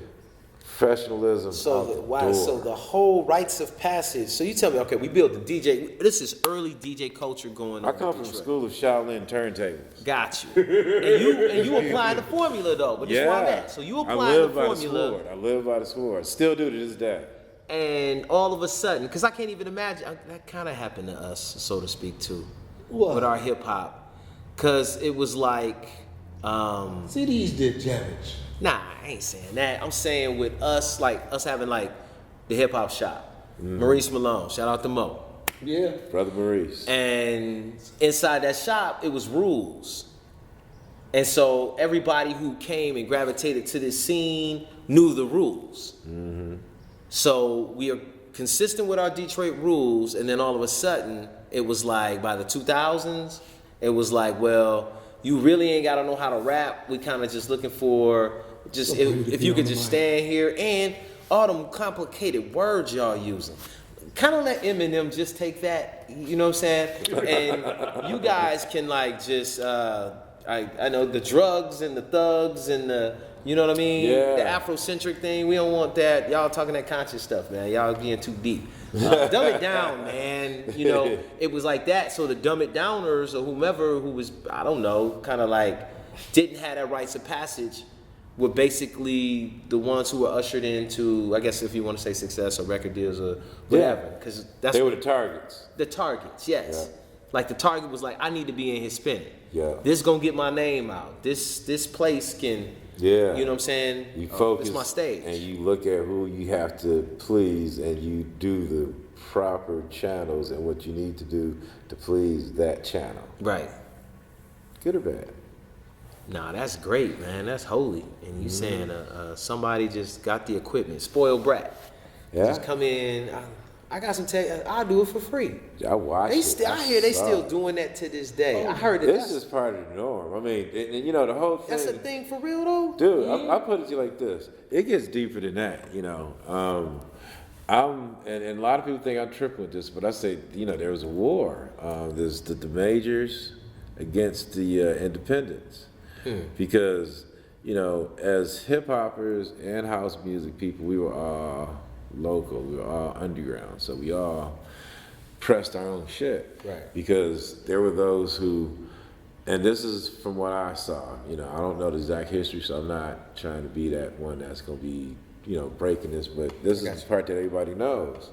Professionalism. So the whole rites of passage. So you tell me, okay, we built the DJ. This is early DJ culture going on. I come from the school of Shaolin turntables. Got you. And you apply the formula though. But this is where I'm at. So you apply the formula. I live by the sword. Still do to this day. And all of a sudden, because I can't even imagine, that kind of happened to us, so to speak, too, What? with our hip hop. Because it was like, CDs did damage. nah, I ain't saying that. I'm saying with us, like us having like the hip hop shop, Maurice Malone, shout out to Mo. Yeah. Brother Maurice. And inside that shop, it was rules. And so everybody who came and gravitated to this scene knew the rules. Mm-hmm. So we are consistent with our Detroit rules, and then all of a sudden, it was like by the 2000s, it was like, well, you really ain't gotta know how to rap. We kind of just looking for just if you could just stand here and all them complicated words y'all using. Kind of let Eminem just take that, you know what I'm saying? And you guys can like just, I know the drugs and the thugs and the, you know what I mean? Yeah. The Afrocentric thing, we don't want that. Y'all talking that conscious stuff, man. Y'all being too deep. Dumb it down, man. You know, it was like that. So the dumb it downers or whomever who was, I don't know, kind of like didn't have that rites of passage were basically the ones who were ushered into, I guess if you want to say success or record deals or whatever. Because that's they were the targets. the targets, yes. Yeah. Like the target was like, I need to be in his spinning. Yeah. This gonna get my name out. This place can, Yeah. you know what I'm saying? You focus. It's my stage. And you look at who you have to please, and you do the proper channels and what you need to do to please that channel. Right. Good or bad? Nah, that's great, man. That's holy. And you saying somebody just got the equipment, spoiled brat. Yeah. Just come in. I got some tech. I'll do it for free. I watch it. I hear they saw still it. doing that to this day. I heard that. This is part of the norm. I mean, and you know, the whole thing. That's a thing for real though. Dude, I put it to you like this. It gets deeper than that, you know. And a lot of people think I'm tripping with this, but I say, you know, there was a war. There's the majors against the independents. Because, you know, as hip hoppers and house music people, we were all local, we were all underground, so we all pressed our own shit. Right. Because there were those who, and this is from what I saw, you know, I don't know the exact history, so I'm not trying to be that one that's gonna be, you know, breaking this, but this is the part that everybody knows.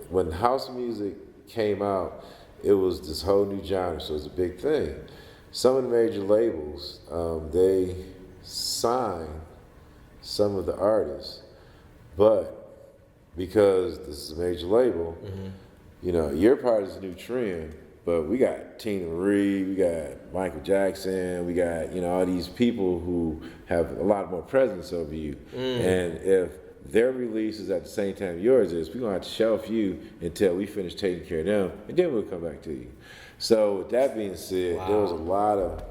When house music came out, it was this whole new genre, so it was a big thing. Some of the major labels, they signed some of the artists, but because this is a major label, you know, you're part of this new trend, but we got Tina Marie, we got Michael Jackson, we got, you know, all these people who have a lot more presence over you. And if their release is at the same time yours is, we're gonna have to shelf you until we finish taking care of them, and then we'll come back to you. So with that being said, there was a lot of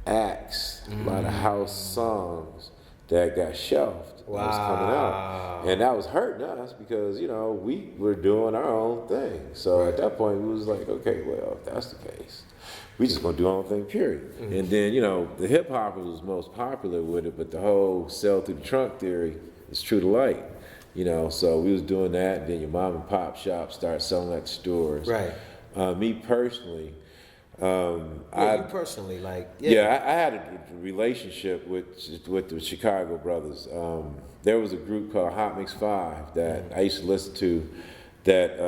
acts, a lot of house songs that got shelved that was coming out. And that was hurting us because, you know, we were doing our own thing. So at that point, we was like, okay, well, if that's the case, we just gonna do our own thing, period. And then, you know, the hip hop was most popular with it, but the whole sell through the trunk theory is true to light. You know, so we was doing that, and then your mom and pop shop started selling at the stores. Right. Me personally, you personally, like, I had a relationship with the Chicago brothers. There was a group called Hot Mix 5 that I used to listen to. That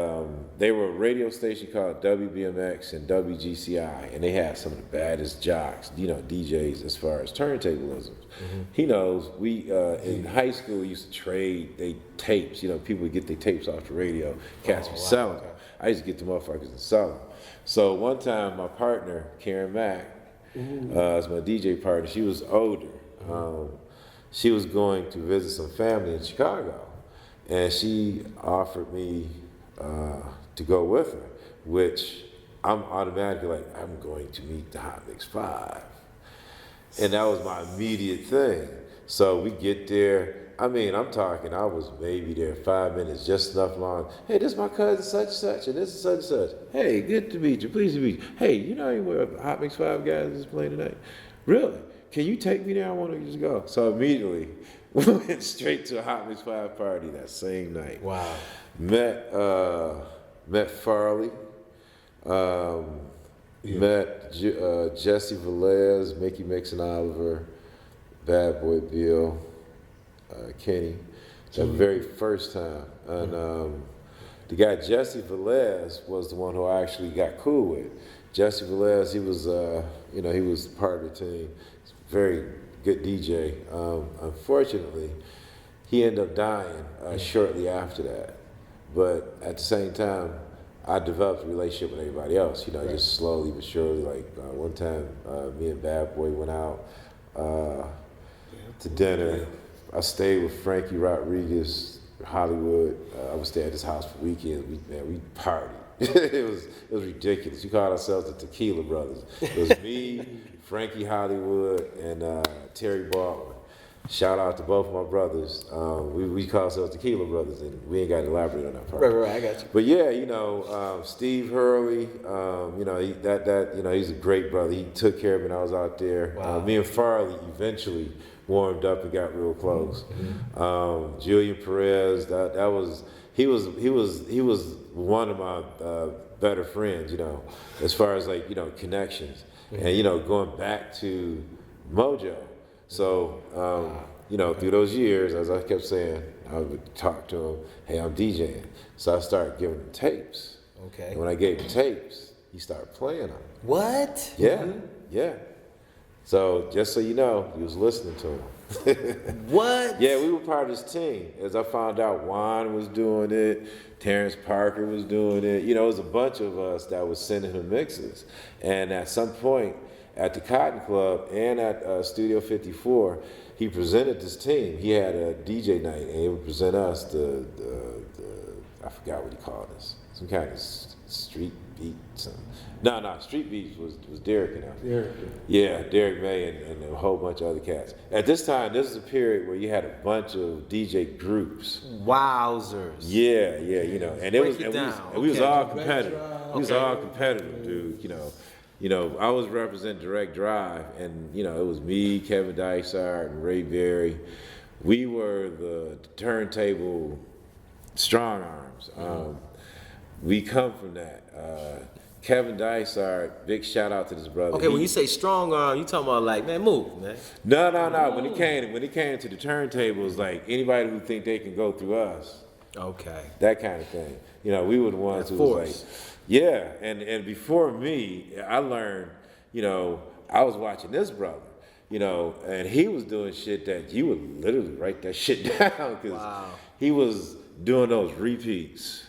they were a radio station called WBMX and WGCI, and they had some of the baddest jocks, you know, DJs as far as turntablism. He knows we in high school we used to trade they tapes. You know, people would get their tapes off the radio, cats would sell them. I used to get the motherfuckers and sell them. So one time, my partner Karen Mack, as my DJ partner, she was older. She was going to visit some family in Chicago, and she offered me to go with her, which I'm automatically like, I'm going to meet the Hot Mix 5. And that was my immediate thing. So we get there. I mean, I'm talking, I was maybe there 5 minutes, just enough long. Hey, this is my cousin such and such, and this is such and such. Hey, good to meet you, pleased to meet you. Hey, you know where Hot Mix 5 guys is playing tonight? Really? Can you take me there? I want to just go. So immediately, Went straight to a Hot Mix 5 party that same night. Wow. Met Farley. Met Jesse Velez, Mickey Mixon Oliver, Bad Boy Bill, Kenny. The very first time. And the guy Jesse Velez was the one who I actually got cool with. Jesse Velez, he was he was part of the team. Very good DJ. Unfortunately, he ended up dying shortly after that. But at the same time, I developed a relationship with everybody else, just slowly but surely. Like one time, me and Bad Boy went out to dinner. I stayed with Frankie Rodriguez, Hollywood. I would stay at his house for weekends. We partied. it was ridiculous. We called ourselves the Tequila Brothers. It was me, Frankie Hollywood, and Terry Baldwin. Shout out to both of my brothers. We call ourselves Tequila Brothers, and we ain't got to elaborate on that part. Right, I got you. But yeah, Steve Hurley, he's a great brother. He took care of me when I was out there. Wow. Me and Farley eventually warmed up and got real close. Mm-hmm. Julian Perez, he was one of my better friends, as far as connections, and going back to Mojo. So, through those years, as I kept saying, I would talk to him, hey, I'm DJing. So I started giving him tapes. Okay. And when I gave him tapes, he started playing them. What? Yeah, yeah. So just so you know, he was listening to him. What? Yeah, we were part of his team. As I found out, Juan was doing it, Terrence Parker was doing it. It was a bunch of us that was sending him mixes. And at some point, at the Cotton Club and at Studio 54, he presented this team. He had a DJ night, and he would present us the I forgot what he called us. Some kind of street beat. No, street beats was Derrick and us. Yeah, Derrick May and a whole bunch of other cats. At this time, this is a period where you had a bunch of DJ groups. Wowzers. Yeah, and it was, Break it and down. we was Okay. all competitive. We was all competitive, dude. I was representing Direct Drive, and it was me, Kevin Dysart, and Ray Berry. We were the turntable strong arms. We come from that. Kevin Dysart, big shout out to this brother. Okay, when you say strong arm, you talking about man, move, man. No. When it came to the turntables, like anybody who think they can go through us. Okay. That kind of thing. We were the ones who was like, yeah. And before me, I learned, I was watching this brother, and he was doing shit that you would literally write that shit down because he was doing those repeats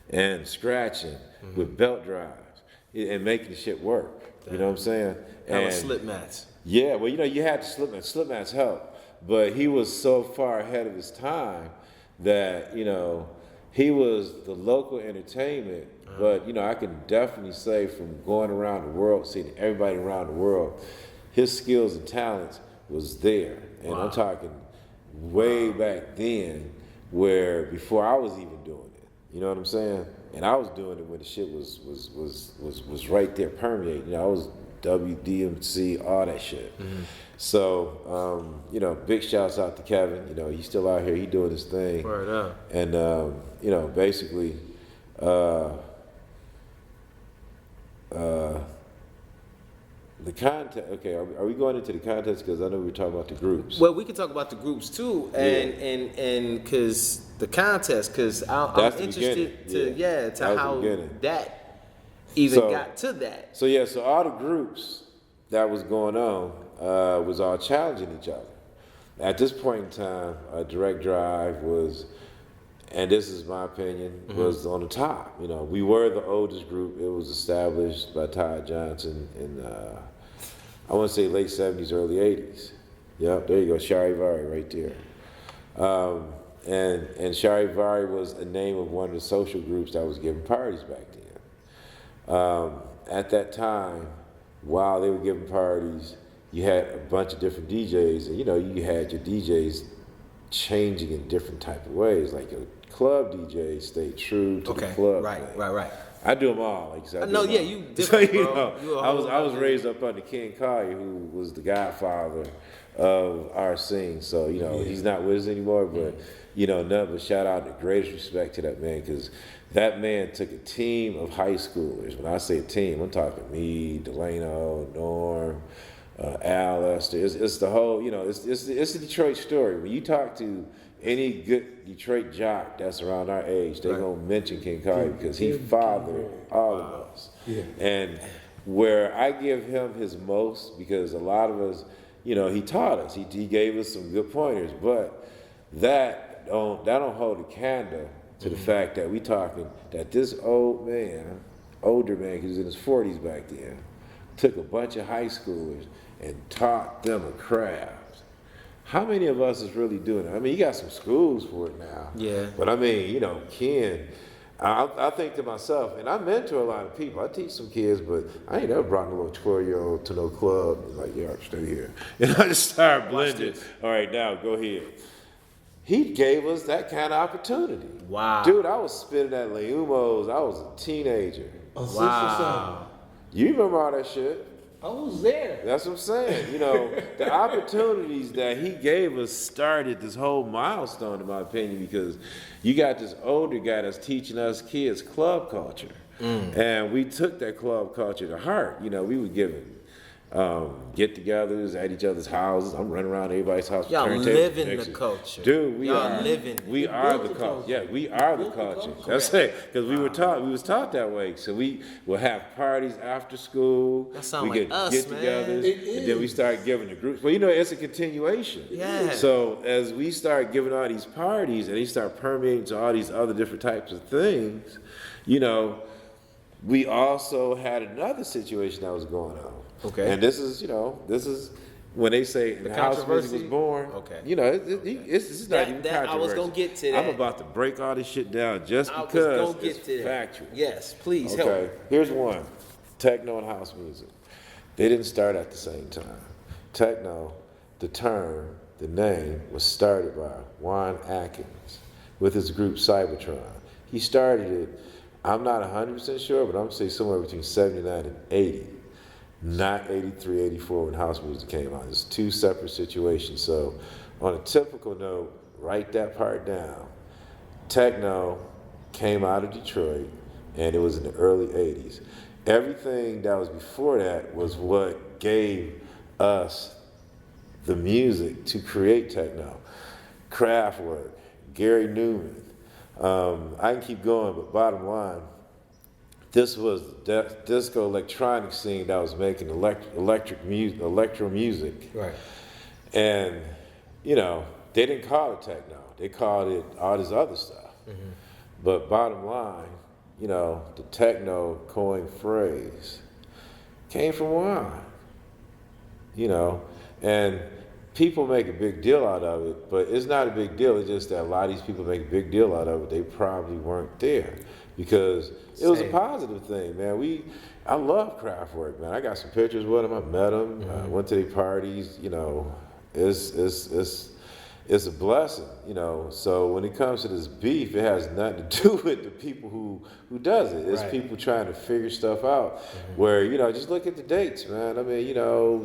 and scratching with belt drives and making the shit work. You know what I'm saying? That was slip mats. Yeah, well, you had to slip mats. Slip mats help. But he was so far ahead of his time that, he was the local entertainment. But, I can definitely say from going around the world, seeing everybody around the world, his skills and talents was there. And I'm talking way back then where before I was even doing it. You know what I'm saying? And I was doing it when the shit was right there permeating. I was WDMC, all that shit. Mm-hmm. So, big shouts out to Kevin. He's still out here. He doing his thing. Word up. And, basically, the content. Okay, are we going into the contest? Because I know we were talking about the groups. Well, we can talk about the groups too, and because the contest, because I'm interested to how that even got to that. So all the groups that was going on was all challenging each other. At this point in time, Direct Drive was, and this is my opinion, was on the top. We were the oldest group. It was established by Todd Johnson in, I want to say late 70s, early 80s. Yep, there you go, Charivari right there. And Charivari was a name of one of the social groups that was giving parties back then. At that time, while they were giving parties, you had a bunch of different DJs, and you had your DJs changing in different type of ways. Like a club DJ stayed true to the club. Right. I do them all. Like you said, I do No, them yeah, all. you different, So, bro. You a I was whole raised up under Ken Collier, who was the godfather of our scene. So he's not with us anymore, but nothing but shout out the greatest respect to that man, because that man took a team of high schoolers. When I say team, I'm talking me, Delano, Norm, Al, Esther. It's the whole, it's the Detroit story. When you talk to any good Detroit jock that's around our age, they're gonna mention King Collier because he fathered all of us. Yeah. And where I give him his most, because a lot of us, he taught us. He gave us some good pointers, but that don't hold a candle to the fact that we talking that this older man, because he was in his 40s back then, took a bunch of high schoolers and taught them a craft. How many of us is really doing it? I mean, you got some schools for it now. Yeah. But I mean, Ken, I think to myself, and I mentor a lot of people. I teach some kids, but I ain't never brought a little 12-year-old to no club. Like, yeah, stay here. And I just started blending. All right, now go ahead. He gave us that kind of opportunity. Wow. Dude, I was spitting at Leumos. I was a teenager. Wow. You remember all that shit? I was there. That's what I'm saying. The opportunities that he gave us started this whole milestone, in my opinion, because you got this older guy that's teaching us kids club culture. And we took that club culture to heart. We were giving get-togethers at each other's houses. I'm running around everybody's house. Y'all living the culture. Dude, we Y'all are living. We are the culture. Yeah, we are the culture. That's it. Because we was taught that way. So we will have parties after school. That sound we like us, get-togethers, and then we start giving the groups. Well, it's a continuation. Yeah. So as we start giving all these parties and they start permeating to all these other different types of things, we also had another situation that was going on. Okay. And this is when they say the house music was born. Okay. It's not even controversial. I was gonna get to that. I'm about to break all this shit down just I was because gonna get it's to that. factual. Yes, please Okay. help. Here's one. Techno and house music. They didn't start at the same time. Techno, the term, the name, was started by Juan Atkins with his group Cybertron. He started it, I'm not 100% sure, but I'm going to say somewhere between 79 and 80. Not 83, 84 when house music came out. It's two separate situations. So on a typical note, write that part down. Techno came out of Detroit, and it was in the early 80s. Everything that was before that was what gave us the music to create techno. Kraftwerk, Gary Newman. I can keep going, but bottom line, this was the disco electronic scene that was making electro music. Right. And, they didn't call it techno. They called it all this other stuff. Mm-hmm. But bottom line, the techno coin phrase came from Juan. And people make a big deal out of it, but it's not a big deal. It's just that a lot of these people make a big deal out of it. They probably weren't there because it was a positive thing, man. I love Kraftwerk, man. I got some pictures with them. I met them. Mm-hmm. Went to their parties. It's a blessing, So when it comes to this beef, it has nothing to do with the people who does it. It's people trying to figure stuff out. Mm-hmm. Where just look at the dates, man. I mean,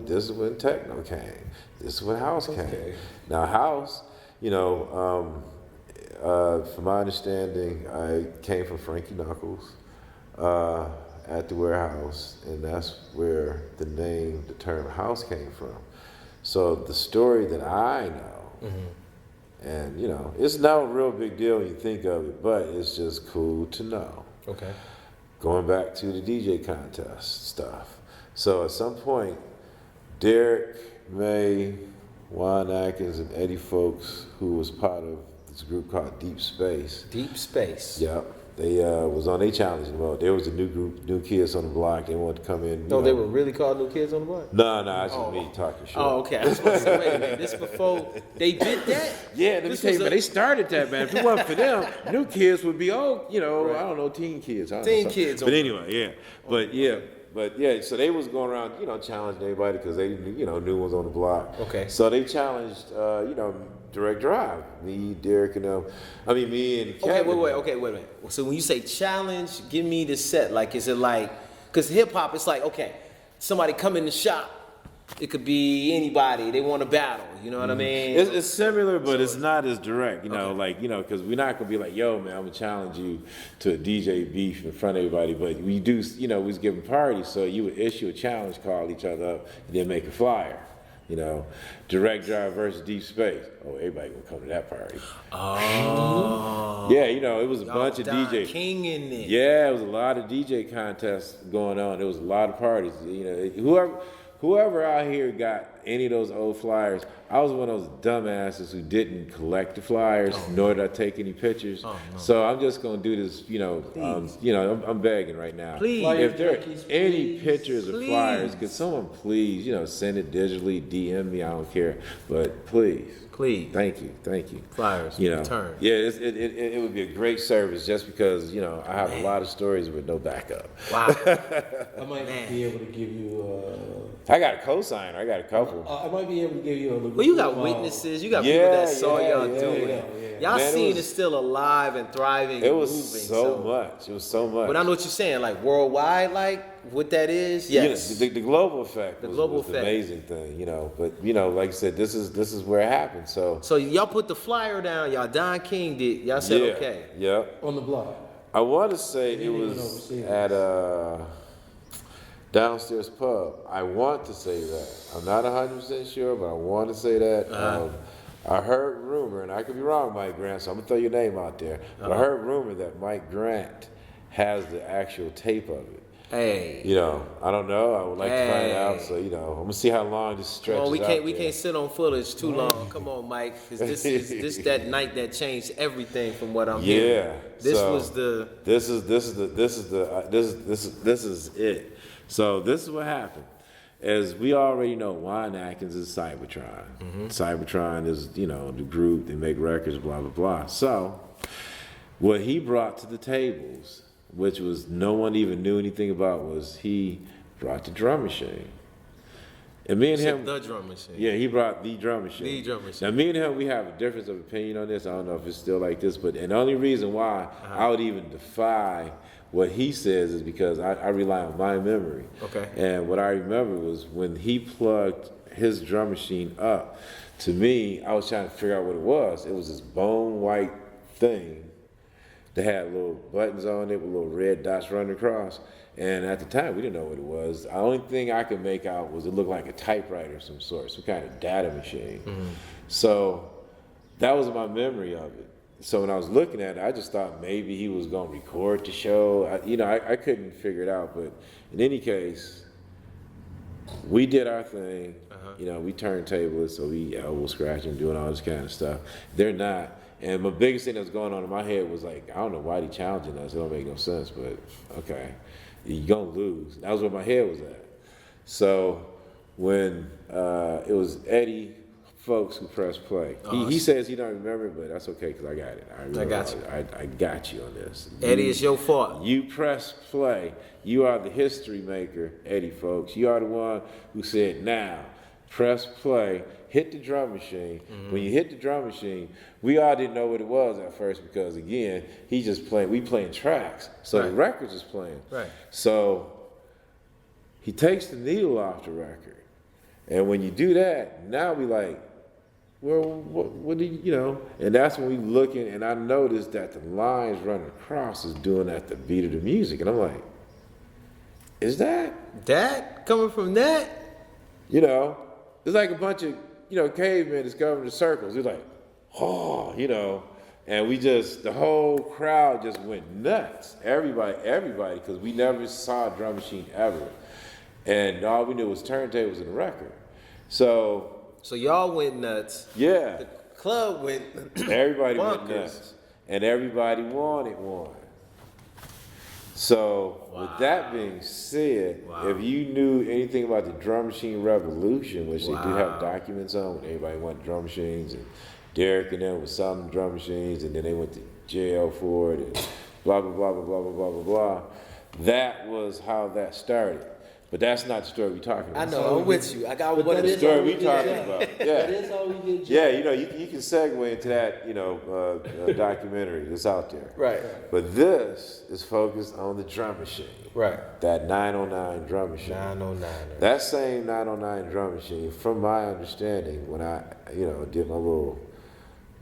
this is when techno came. This is when house came. Now house, from my understanding, I came from Frankie Knuckles at the warehouse, and that's where the term house came from. So the story that I know, and it's not a real big deal when you think of it, but it's just cool to know. Okay. Going back to the DJ contest stuff. So at some point, Derrick May, Juan Atkins, and Eddie Fowlkes, who was part of this group called Deep Space. Deep Space. Yep. They was on a challenge. Well, there was a new group, New Kids on the Block. They wanted to come in. No, they were really called New Kids on the Block? No, it's just me talking shit. Oh, okay. I was supposed to say, wait a minute. This before they did that? Yeah, let me tell you, man, they started that, man. If it wasn't for them, New Kids would be, I don't know, teen kids. Kids. But anyway, yeah. But so they was going around, challenging everybody because they, new ones on the block. Okay. So they challenged, Direct Drive. Me, Derrick, and me and Okay, Kevin. wait a minute. So when you say challenge, give me the set. Like, is it like, because hip hop, it's like, okay, somebody come in the shop. It could be anybody. They want to battle. You know what I mean? It's similar, but it's not as direct. Because we're not gonna be like, yo, man, I'm gonna challenge you to a DJ beef in front of everybody. But we do, we was giving parties, so you would issue a challenge, call each other up, and then make a flyer. Direct Drive versus Deep Space. Oh, everybody gonna come to that party. Oh. Yeah, it was a bunch of DJ. King in there. Yeah, it was a lot of DJ contests going on. There was a lot of parties. Whoever out here got any of those old flyers, I was one of those dumbasses who didn't collect the flyers, nor did I take any pictures. Oh, no. So I'm just gonna do this, I'm begging right now. Please. If there are any pictures of flyers, could someone please, send it digitally, DM me, I don't care. But please. Thank you. Flyers, return. Yeah, it would be a great service just because, I have a lot of stories with no backup. Wow. I might be able to give you I got a cosigner. I got a couple. I might be able to give you a little Well, you got witnesses. You got people that saw y'all doing it. Y'all Man, scene is still alive and thriving. It was moving, so much. It was so much. But I know what you're saying, like worldwide, like what that is. Yes. The global effect. The global was effect. The amazing thing, But like I said, this is where it happened. So y'all put the flyer down. Y'all Don King did. Y'all said okay. Yeah. on the block. I want to say it was at a downstairs pub. I want to say that. I'm not 100% sure, but I want to say that. I heard rumor, and I could be wrong, Mike Grant, so I'm going to throw your name out there. But I heard rumor that Mike Grant has the actual tape of it. Hey. I don't know. I would like to find out. So, I'm going to see how long this stretches out. We can't sit on footage too long. Come on, Mike. 'Cause this is that night that changed everything from what I'm hearing. This is it. So this is what happened. As we already know, Juan Atkins is Cybertron. Mm-hmm. Cybertron is, the group, they make records, blah, blah, blah. So what he brought to the tables, which was no one even knew anything about, was he brought the drum machine. And me and him... The drum machine. Yeah, he brought the drum machine. The drum machine. Now, me and him, we have a difference of opinion on this. I don't know if it's still like this, but and the only reason why I would even defy what he says is because I rely on my memory. Okay. And what I remember was when he plugged his drum machine up, to me, I was trying to figure out what it was. It was this bone white thing that had little buttons on it with little red dots running across. And at the time, we didn't know what it was. The only thing I could make out was it looked like a typewriter of some sort, some kind of data machine. Mm-hmm. So that was my memory of it. So when I was looking at it, I just thought maybe he was going to record the show. I couldn't figure it out. But in any case, we did our thing. We turntablists, so we elbow scratching, doing all this kind of stuff. They're not. And my biggest thing that was going on in my head was like, I don't know why they challenging us. It don't make no sense, but okay. You're going to lose. That was where my head was at. So when it was Eddie Fowlkes who pressed play. He says he don't remember it, but that's okay because I got it. I got you. I got you on this. Eddie, it's your fault. You press play. You are the history maker, Eddie Fowlkes. You are the one who said, now, press play, hit the drum machine. Mm-hmm. When you hit the drum machine, we all didn't know what it was at first because, again, we playing tracks. So the record is playing. Right. So he takes the needle off the record. And when you do that, now we like, well, what do you, and that's when we looking, and I noticed that the lines running across is doing that the beat of the music. And I'm like, is that coming from that? It's like a bunch of, cavemen discovering the circles. It's like, and the whole crowd just went nuts. Everybody, because we never saw a drum machine ever. And all we knew was turntables and the record. So y'all went nuts. Yeah. The club went Everybody bonkers. went nuts. And everybody wanted one. So with that being said, if you knew anything about the drum machine revolution, which they do have documents on, when everybody wanted drum machines, and Derrick and them was selling drum machines, and then they went to jail for it, and blah, blah, blah, blah, blah, blah, blah, blah, blah. That was how that started. But that's not the story we're talking I about. know, I'm with you. I got But one that of The is the story how we we talking get about. That Yeah. is how we get Yeah, you know, you can segue into that, you know, documentary that's out there. Right. But this is focused on the drum machine. Right. That 909 drum machine. 909. That same 909 drum machine, from my understanding, when I, you know, did my little,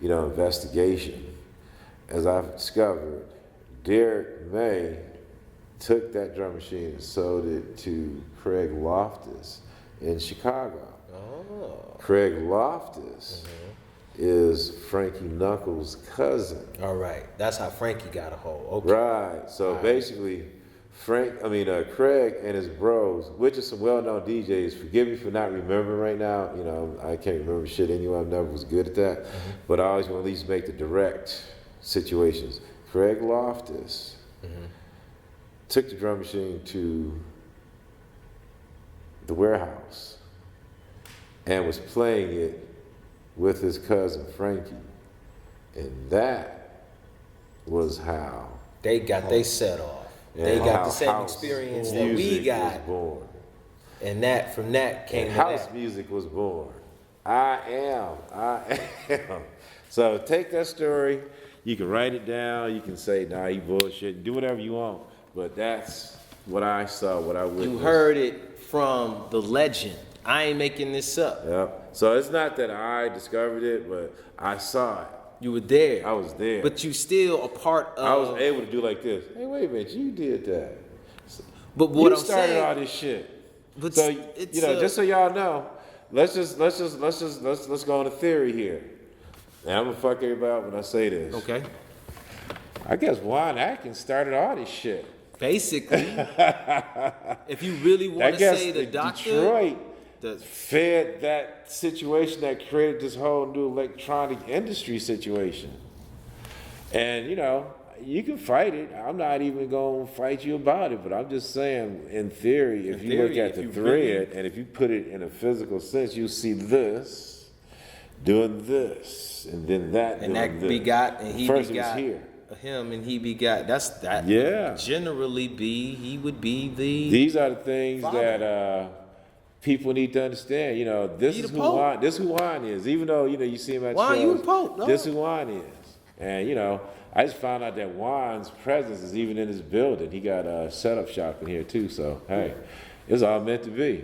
you know, investigation, as I've discovered, Derrick May took that drum machine and sold it to Craig Loftus in Chicago. Oh. Craig Loftus is Frankie Knuckles' cousin. All right. That's how Frankie got a hold. Okay. Right. So basically, Craig and his bros, which are some well-known DJs. Forgive me for not remembering right now. You know, I can't remember shit anyway. I never was good at that. But I always want to at least make the direct situations. Craig Loftus took the drum machine to the warehouse and was playing it with his cousin Frankie. And that was how They got they set off. They got the same experience that we music got. was born. And that from that came And to house that. music was born. I am. So take that story, you can write it down, you can say, nah, you bullshit, do whatever you want. But that's what I saw, what I witnessed. You heard it from the legend. I ain't making this up. Yep. So it's not that I discovered it, but I saw it. You were there. I was there. But you still a part of. I was able to do like this. Hey, wait a minute, you did that. But what You I'm started saying, all this shit. but So it's you know, just so y'all know, let's go on a theory here. And I'm gonna fuck everybody up when I say this. okay. I guess Juan Atkins started all this shit. Basically, if you really I want to guess say the doctor, Detroit the fed that situation that created this whole new electronic industry situation. And you know, you can fight it. I'm not even gonna fight you about it, but I'm just saying, in theory, if you look at the thread and if you put it in a physical sense, you see this doing this, and then that and doing that this. begot and he First begot it was here. him and he begot. That's that. Yeah. Would generally be he would be the. These are the things Father. that people need to understand. You know, this He is the who Pope. Juan. This is who Juan is. Even though you know you see him at Juan, shows, you the Pope, dog. this is who Juan is. And you know, I just found out that Juan's presence is even in his building. He got a setup shop in here too. So hey, it's all meant to be.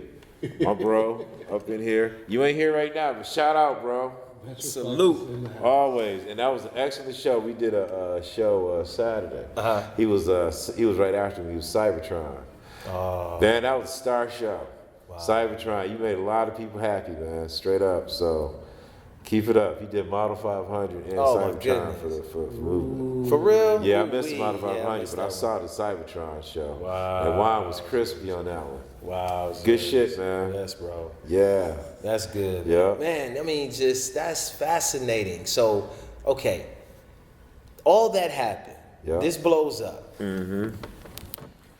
My bro up in here. You ain't here right now, but shout out, bro. Salute. Always, and that was an excellent show. We did a show Saturday. Uh-huh. He was right after me. He was Cybertron. Man, that was a star show. Cybertron, you made a lot of people happy, man. Straight up. So keep it up. He did Model 500 and Oh, my Cybertron goodness. for movement. For real? Yeah, I Ooh, missed the Model yeah, 500, missed but I that saw the Cybertron show. Wow. And Juan was crispy on that one. Wow. Good shit, man. Yes, bro. Yeah. That's good. Yeah. Man, I mean, just that's fascinating. So, okay, all that happened. Yeah. This blows up. Mm-hmm.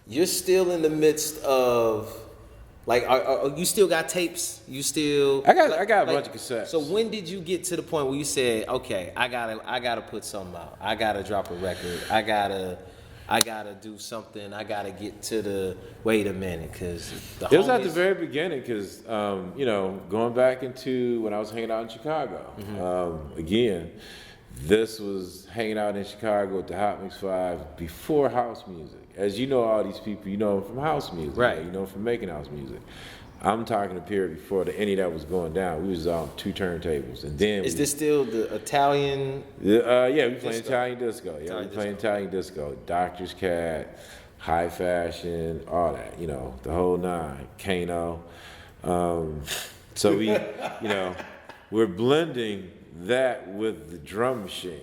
You're still in the midst of, like, are you still got tapes? You still? I got a bunch of cassettes. So when did you get to the point where you said, okay, I gotta put something out. I gotta drop a record. I gotta do something. I gotta get to the. Wait a minute, because the It was at the homies- very beginning because, you know, going back into when I was hanging out in Chicago. Again, this was hanging out in Chicago with the Hot Mix 5 before house music. As you know, all these people, you know them from house music. Right. You know them from making house music. I'm talking a period before any of that was going down. We was on 2 turntables. And then Is this still the Italian? yeah, we playing Disco. Italian disco. Yeah, Italian we playing Italian disco. Doctor's Cat, High Fashion, all that. You know, the whole nine. Kano. So we, you know, we're blending that with the drum machines.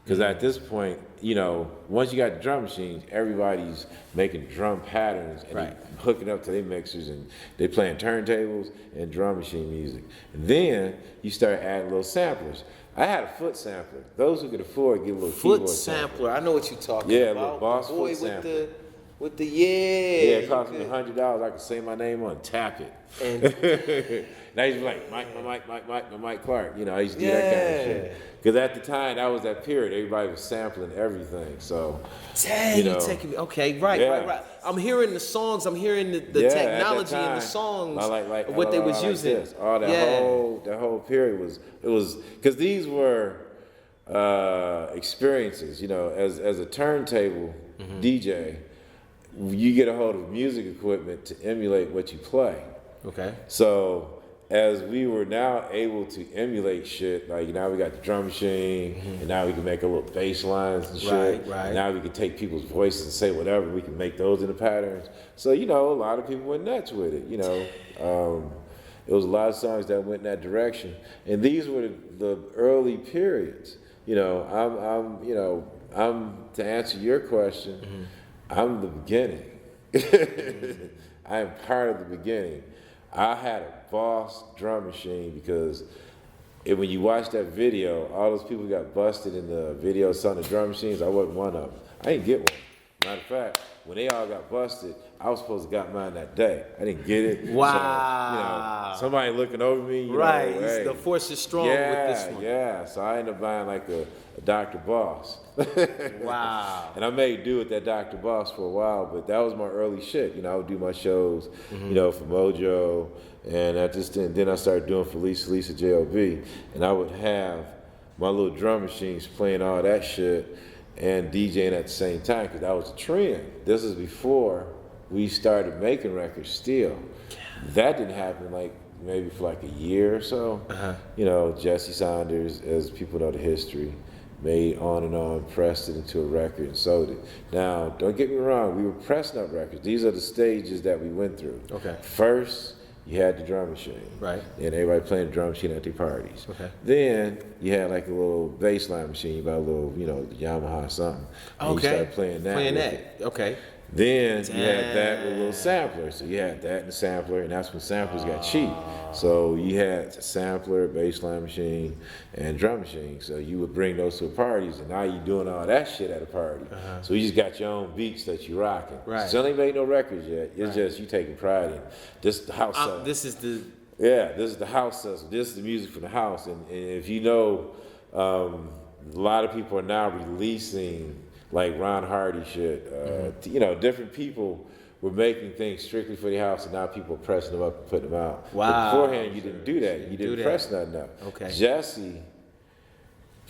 Because at this point, you know, once you got the drum machines, everybody's making drum patterns and Right. they hooking up to their mixers and they playing turntables and drum machine music. And then you start adding little samplers. I had a foot sampler. Those who could afford get a little Foot keyboard sampler. I know what you're talking Yeah, about. little Boss The boy foot with sampler. the With the Yeah, it cost me $100. I could say my name on Tap It. And And I used to be like, Mike Clark. You know, I used to do that kind of shit. Because at the time, that was that period. Everybody was sampling everything. So, dang, you know, you're taking me. Okay, right. I'm hearing the songs. I'm hearing the technology in the songs. What they was using. Oh, that whole period was because these were experiences. You know, as a turntable DJ, you get a hold of music equipment to emulate what you play. Okay. So as we were now able to emulate shit, like now we got the drum machine, and now we can make a little bass lines and shit. Right. And now we can take people's voices and say whatever. We can make those into patterns. So, you know, a lot of people went nuts with it, you know. It was a lot of songs that went in that direction. And these were the early periods. You know, I'm to answer your question, I'm the beginning. I am part of the beginning. I had a Boss drum machine because when you watch that video, all those people got busted in the video selling the drum machines. I wasn't one of them. I didn't get one. Matter of fact, when they all got busted, I was supposed to got mine that day. I didn't get it. Wow. So, you know, somebody looking over me. You know, hey, the force is strong with this one. Yeah, so I ended up buying like a Dr. Boss. Wow. And I made do with that Dr. Boss for a while, but that was my early shit. You know, I would do my shows, you know, for Mojo, and then I started doing for Lisa J.O.B., and I would have my little drum machines playing all that shit and DJing at the same time, because that was a trend. This is before we started making records still. That didn't happen like maybe for like a year or so. You know, Jesse Saunders, as people know the history, made On and On, pressed it into a record and sold it. Now, don't get me wrong, we were pressing up records. These are the stages that we went through. Okay. First, you had the drum machine. Right. And everybody playing the drum machine at their parties. Okay. Then you had like a little bass line machine, about a little, you know, Yamaha or something. And you started playing that. Okay. Then you had that with a little sampler. So you had that and the sampler, and that's when samplers got cheap. So you had a sampler, bassline machine, and drum machine. So you would bring those to parties, and now you're doing all that shit at a party. So you just got your own beats that you're rocking. Right. Still ain't made no records yet. It's just you taking pride in. This is the house sound. This is the... Yeah, this is the house sound. This is the music from the house. And if you know, a lot of people are now releasing like Ron Hardy shit. You know, different people were making things strictly for the house, and now people are pressing them up and putting them out. Wow. But beforehand, you didn't do that. You didn't press nothing up. Okay. Jesse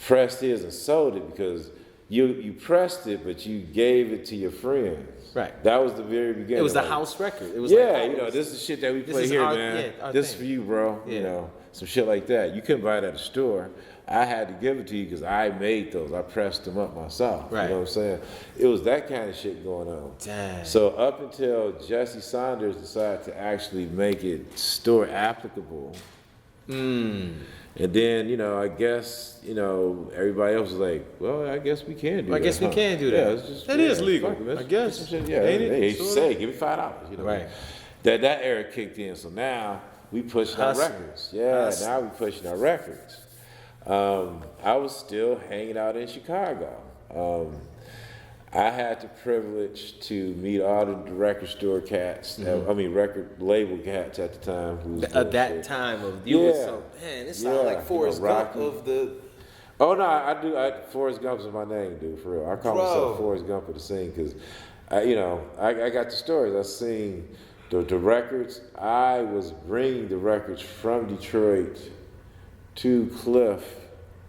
pressed his and sold it because you pressed it, but you gave it to your friends. Right. That was the very beginning. It was the house record. It was you know, this is the shit that we play here, man. This is for you, bro. Yeah. You know, some shit like that. You couldn't buy it at a store. I had to give it to you because I made those. I pressed them up myself. Right. You know what I'm saying? It was that kind of shit going on. Damn. So up until Jesse Saunders decided to actually make it store applicable. And then, you know, I guess, you know, everybody else was like, well, I guess we can do that. I guess we can do that. Yeah, it's just, That is legal, fuck it, I guess. some shit, yeah, Ain't it? hey, Sorta? say, give me $5. You know, Right. That era kicked in. So now we pushing our Hustling. records. Yeah, Hustling. now we pushing our records. I was still hanging out in Chicago. I had the privilege to meet all the record store cats, record label cats at the time. Who was At that shit. time of you was so, man, it sounded like Forrest Gump Rocky. of the... Oh no, I do. Forrest Gump's my name, dude. For real, I call myself Forrest Gump of the scene because, I got the stories. I seen the records. I was bringing the records from Detroit to Cliff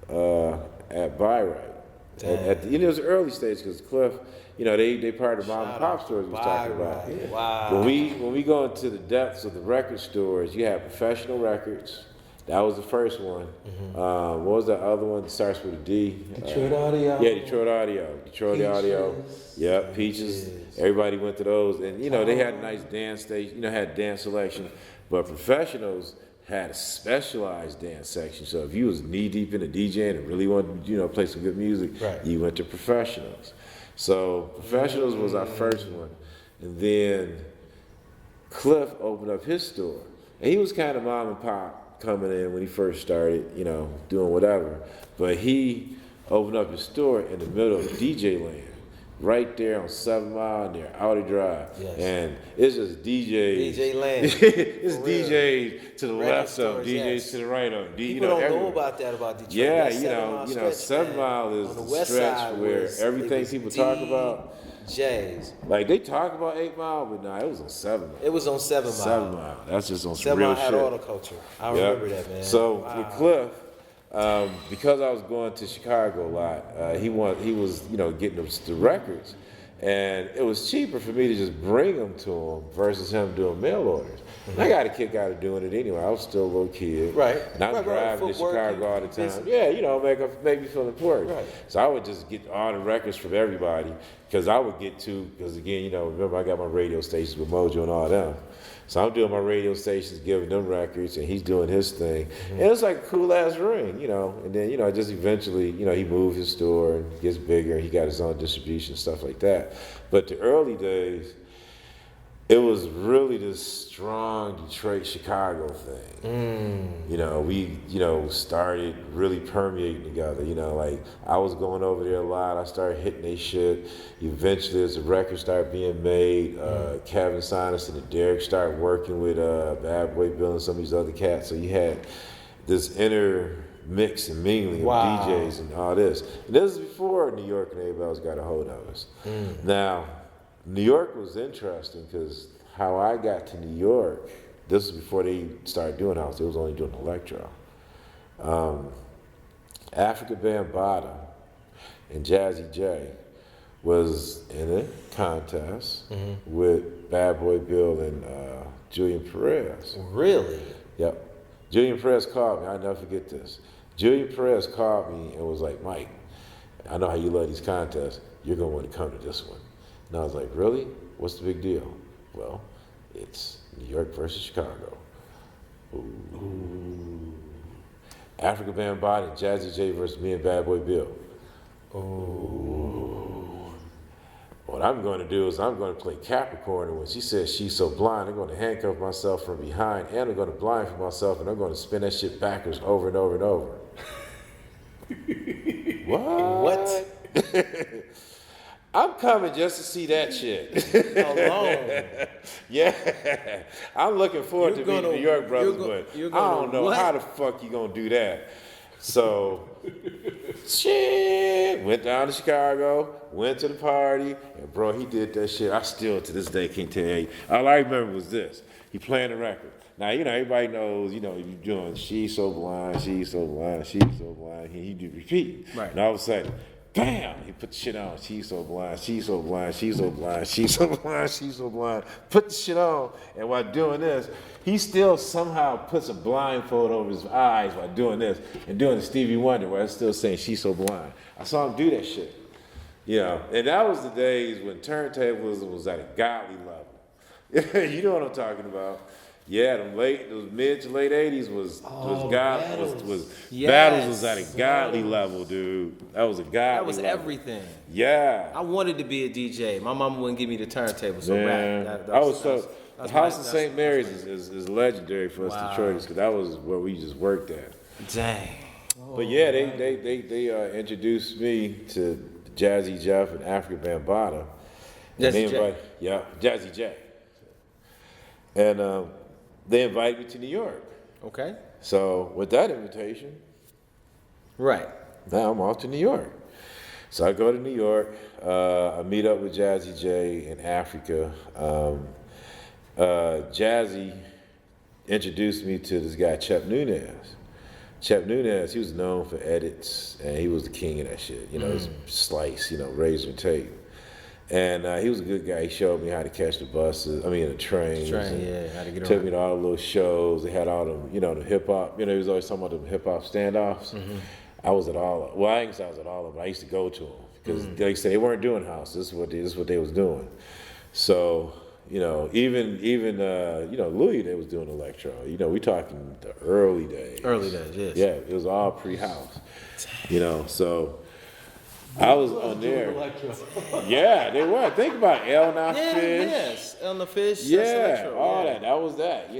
at Byright. It was the early stage because Cliff, they part of the mom and pop stores we was talking about. Yeah. Wow. When we go into the depths of the record stores, you have Professional Records. That was the first one. What was the other one that starts with a D? Detroit Audio. Yeah, Detroit Audio. Detroit Audio. Yep, Peaches. Everybody went to those. And, they had a nice dance station, had dance selection. But Professionals had a specialized dance section. So if you was knee deep into DJing and really wanted to, play some good music, you went to Professionals. So Professionals was our first one. And then Cliff opened up his store. And he was kind of mom and pop coming in when he first started, doing whatever. But he opened up his store in the middle of DJ land. right there on 7 Mile near Audi Drive. Yes. And it's just DJs. DJ land. It's For real. DJs to the Record left of them, stores, DJs yes. to the right of them. People don't know everywhere. about that about Detroit. Yeah, That you 7 know, Mile you know, stretch, 7 man. Mile is On the the west stretch side where was- everything it was people talk about. DJs. Like they talk about 8 Mile, but nah, it was on 7 Mile. It was on 7 Mile. 7 Mile. That's just on some 7 real Mile shit. had all the culture. I Yep. remember that, man. So Wow. with Cliff, because I was going to Chicago a lot, he was getting the records, and it was cheaper for me to just bring them to him versus him doing mail orders. And I got a kick out of doing it anyway. I was still a little kid, Right. And I'm Right, driving to footwork, Chicago all the busy. time. Yeah, make me feel important. Right. So I would just get all the records from everybody because I would because again, remember I got my radio stations with Mojo and all them. So I'm doing my radio stations, giving them records, and he's doing his thing. And it's like a cool ass ring, And then, just eventually, he moved his store and gets bigger, and he got his own distribution, stuff like that. But the early days, it was really this strong Detroit-Chicago thing. We, started really permeating together. Like I was going over there a lot. I started hitting their shit. Eventually, as the record started being made, Kevin Saunderson and Derrick started working with Bad Boy Bill and some of these other cats. So you had this inner mix and mingling of DJs and all this. And this is before New York and everybody else got a hold of us. Now, New York was interesting because how I got to New York, this was before they started doing house. They was only doing electro. Africa Bambaataa and Jazzy J was in a contest with Bad Boy Bill and Julian Perez. Really? Yep. Julian Perez called me. I'll never forget this. Julian Perez called me and was like, Mike, I know how you love these contests. You're going to want to come to this one. And I was like, really? What's the big deal? Well, it's New York versus Chicago. Ooh. Africa Bambaataa and Jazzy J versus me and Bad Boy Bill. Ooh. What I'm going to do is I'm going to play Capricorn, and when she says she's so blind, I'm going to handcuff myself from behind, and I'm going to blindfold myself, and I'm going to spin that shit backwards over and over and over. What? I'm coming just to see that shit. Alone. Yeah. I'm looking forward to meeting New York brothers, but I don't know how the fuck you gonna do that. So, shit. Went down to Chicago, went to the party, and bro, he did that shit. I still, to this day, can't tell you. All I remember was this. He playing the record. Now, everybody knows, you're doing She's So Blind, She's So Blind, She's So Blind. He do repeat. Right. And all of a sudden, bam, he put the shit on. She's so blind, she's so blind, she's so blind, she's so blind, she's so blind. Put the shit on, and while doing this, he still somehow puts a blindfold over his eyes while doing this, and doing the Stevie Wonder where I'm still saying she's so blind. I saw him do that shit. And that was the days when turntablism was at a godly level. You know what I'm talking about. Yeah, those mid to late 80s was battles was at a godly level, dude. That was a godly That was level. everything. Yeah. I wanted to be a DJ. My mama wouldn't give me the turntable, so Man. rap. The House of St. Mary's is legendary for us Detroiters because that was where we just worked at. Dang. But yeah, they introduced me to Jazzy Jeff and Africa Bambaataa. Jazzy J. Yeah, Jazzy J. And they invited me to New York. Okay. So with that invitation, Right. now I'm off to New York. So I go to New York. I meet up with Jazzy J in Africa. Jazzy introduced me to this guy, Chep Nunez. Chep Nunez, he was known for edits, and he was the king of that shit. His slice, razor tape. And he was a good guy. He showed me how to catch the buses, the trains. How to get Took around. me to all the little shows. They had all them, the hip hop. He was always talking about the hip hop standoffs. I was at all of them. Well, I didn't say I was at all of them. I used to go to them because, like I said, they weren't doing house. This is what they was doing. So, even Louis, they was doing electro. We talking the early days. Early days, yes. Yeah, it was all pre-house. So I was on there. Yeah, they were. Think about it. El Now Yeah, Fish. yes. On the fish. Yeah, that's electro, all yeah. that. That was that.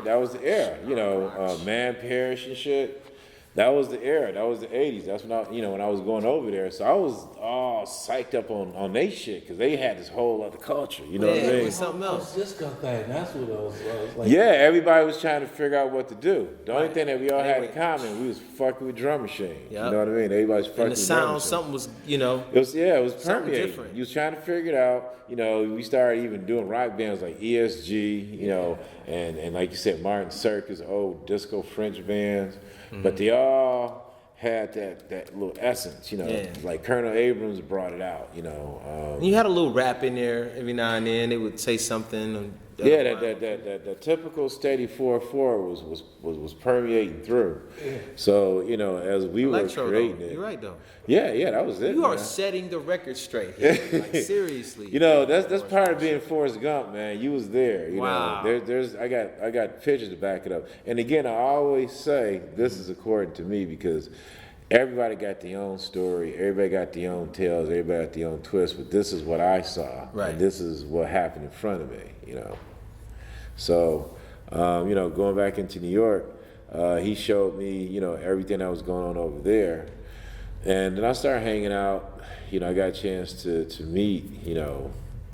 That was the era. Man Parish and shit. That was the era. That was the 80s. That's when when I was going over there. So I was all psyched up on they shit because they had this whole other culture. You know what I mean? It was something else. This got that. That's what I was like. Yeah, everybody was trying to figure out what to do. The only thing that we all had in common, we was fucking with drum machines. Yep. You know what I mean? Everybody's fucking And the with drum sound, machines. something was, It was something permeating. different. You was trying to figure it out. We started even doing rock bands like ESG, and like you said, Martin Circus, old disco French bands. But they all had that little essence, like Colonel Abrams brought it out, you had a little rap in there every now and then. They would say something. Yeah, that typical steady 4/4 was permeating through. Yeah. So as we Electro, were creating though. it, You're right though. Yeah, that was it. You are man. setting the record straight here. Like seriously. That's part of being Forrest Gump, man. You was there. Wow. I got pictures to back it up. And again, I always say this is according to me because everybody got their own story. Everybody got their own tales. Everybody got their own twist. But this is what I saw. Right. And this is what happened in front of me. So, going back into New York, he showed me, everything that was going on over there. And then I started hanging out. I got a chance to meet,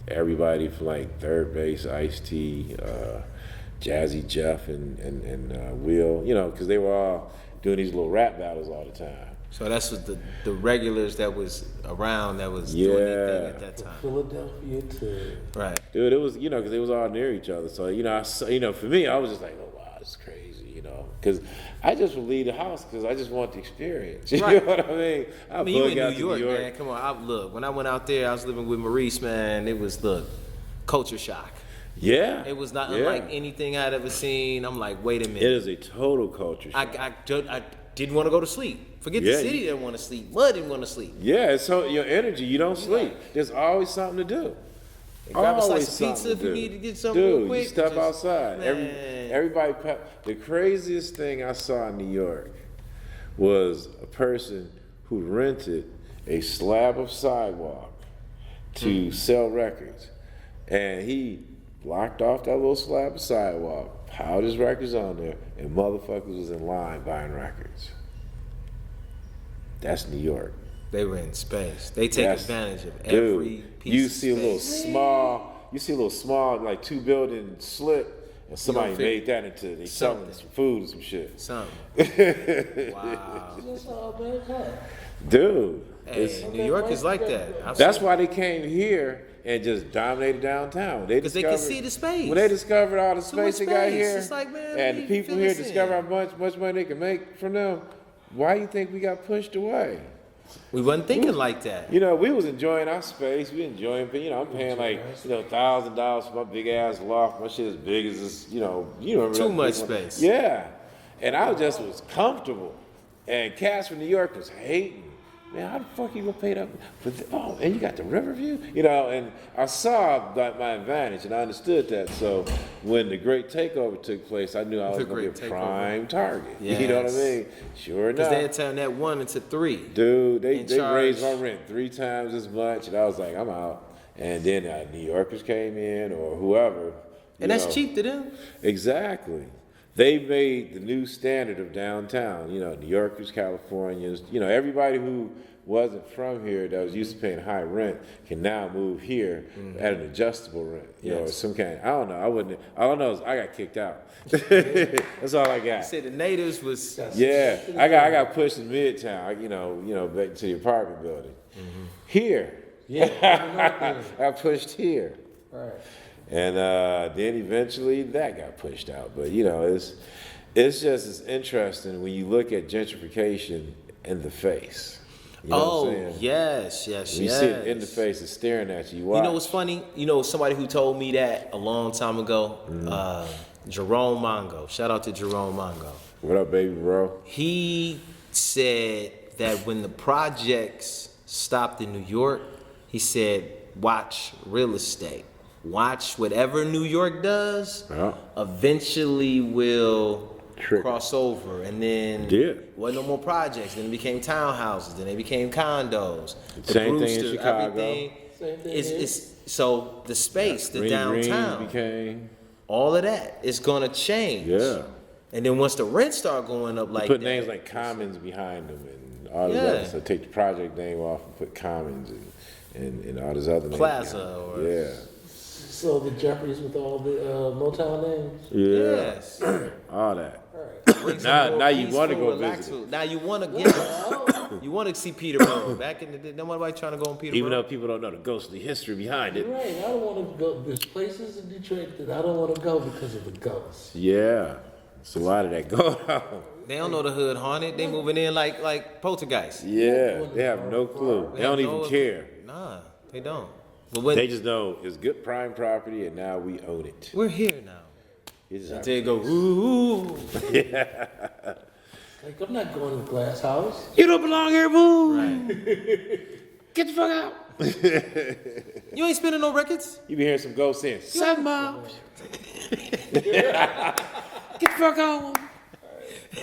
everybody from like Third Base, Ice-T, Jazzy Jeff, and Will, because they were all doing these little rap battles all the time. So that's what the regulars that was around that was doing their thing at that time. Philadelphia to Right. Dude, it was, because they was all near each other. So, for me, I was just like, oh, wow, it's crazy, because I just would leave the house because I just want the experience. You Right. know what I mean? I mean, you in New York, man. Come on. Look, when I went out there, I was living with Maurice, man. It was, culture shock. Yeah. It was not unlike anything I'd ever seen. I'm like, wait a minute. It is a total culture shock. I didn't want to go to sleep. Forget the city didn't want to sleep. Mud didn't want to sleep. Yeah, it's so your energy, you don't sleep. There's always something to do. Grab a Always slice of pizza something if you do. need to get something real Dude, quick. you step outside. Man. Everybody. The craziest thing I saw in New York was a person who rented a slab of sidewalk to sell records, and he blocked off that little slab of sidewalk, piled his records on there, and motherfuckers was in line buying records. That's New York. They were in space. They take advantage of every Dude, piece you of see space. a little small, like 2-building slip, and somebody made that into they selling some food or some shit. Something. Wow. that's all bad car. Dude, Hey, New York is like that. that's why they came here and just dominated downtown. Because they could see the space. When they discovered all the Too much space they got space. here, It's like, man, and the we people fill here this discover in. how much money they can make from them, why you think we got pushed away? We wasn't thinking like that. We was enjoying our space. We enjoying, I'm paying like, $1,000 for my big ass loft. My shit as big as this, you remember Too that much big one? space. Yeah. And I was comfortable. And cats from New York was hating. Man, how the fuck you gonna pay that? And you got the river view? And I saw my advantage and I understood that. So when the great takeover took place, I knew I was gonna be a prime target. You know what I Yes. mean? Sure enough. Because they had turned that 1 into 3. Dude, they charge. raised my rent 3 times as much, and I was like, I'm out. And then New Yorkers came in, or whoever. And that's cheap to them. Exactly. They made the new standard of downtown. New Yorkers, Californians, everybody who wasn't from here that was used to paying high rent can now move here at an adjustable rent. Or some kind. I don't know. All I know is I got kicked out. That's all I got. You said the natives was. Yeah, I got pushed in Midtown. Back to the apartment building. Here, I got pushed here. Right. And then eventually that got pushed out. But it's interesting when you look at gentrification in the face. You know what I'm saying? yes. When you see it in the face, it's staring at you. You know what's funny? Somebody who told me that a long time ago, Jerome Mongo. Shout out to Jerome Mongo. What up, baby bro? He said that when the projects stopped in New York, he said, watch real estate. Watch whatever New York does, eventually will cross over. And then wasn't no more projects. Then it became townhouses. Then they became condos. Same thing in Chicago. Everything. So the space, the Green downtown, became. all of that is going to change. Yeah. And then once the rent start going up like Put that, names like Commons behind them and all this Yeah. other stuff. Take the project name off and put Commons and all this other names. Plaza behind it. or- Yeah. So the Jeffries with all the Motown names. yes. All that. Bring some Now- more now you peaceful, wanna go relaxed visit food. Now you want to get, you want to see Peterborough. Back in the day, nobody trying to go on Peterborough. Even though people don't know the ghostly history behind it. Right. I don't want to go. There's places in Detroit that I don't want to go because of the ghosts. Yeah. So a lot of that going on. They don't know the hood haunted. They moving in like poltergeists. Yeah. They have no clue. They don't even care. Nah, they don't. But when They just know it's good prime property and now we own it. we're here now, You just have they go ooh. Like I'm not going to the glass house. You don't belong here, boo. Right. Get the fuck out. You ain't spinning no records. You be hearing some ghosts saying, 7 miles. Get the fuck on.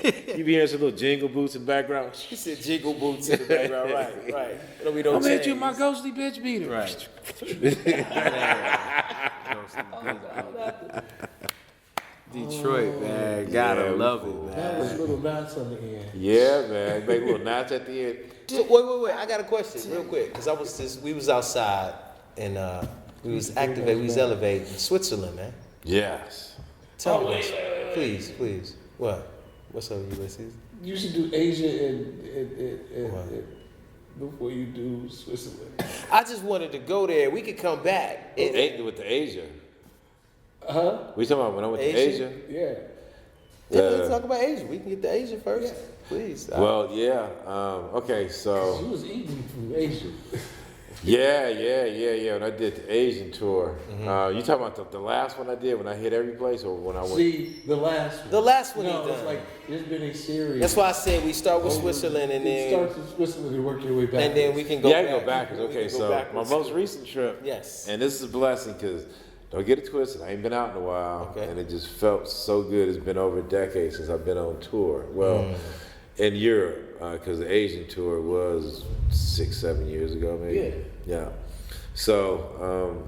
You be hearing some little jingle boots in the background. He said jiggle boots in the background. Right. It'll be no I'm at you, chains. my ghostly bitch beater. Right. Detroit, man. Gotta Yeah, love we it, cool. man. That was little knots on the end. Yeah, man. Make little knots at the end. So, wait. I got a question real quick. Because we was outside and we was elevating in Switzerland, man. Yes. Tell us. Please. What? What's up, Ulysses? You should do Asia and before you do Switzerland. I just wanted to go there. We could come back. With the Asia. Huh? We talking about when I went to Asia? Asia? Yeah. Yeah, let's talk about Asia. We can get to Asia first. Please. Well, yeah. Okay, so. You was eating from Asia. Yeah. When I did the Asian tour. You talking about the last one I did when I hit every place or when I went? See, the last one. The last one No, he it's done. like there's been a series. That's why I said we start with Over- Switzerland and it then starts with Switzerland and work your way back. and then we can go Yeah, I back. can go backwards. We Okay, can go so backwards. my most recent trip. Yes. And this is a blessing because don't get it twisted. I ain't been out in a while, Okay. and it just felt so good. It's been over a decade since I've been on tour. Well, in Europe, because the Asian tour was 6-7 years ago, maybe. Yeah. So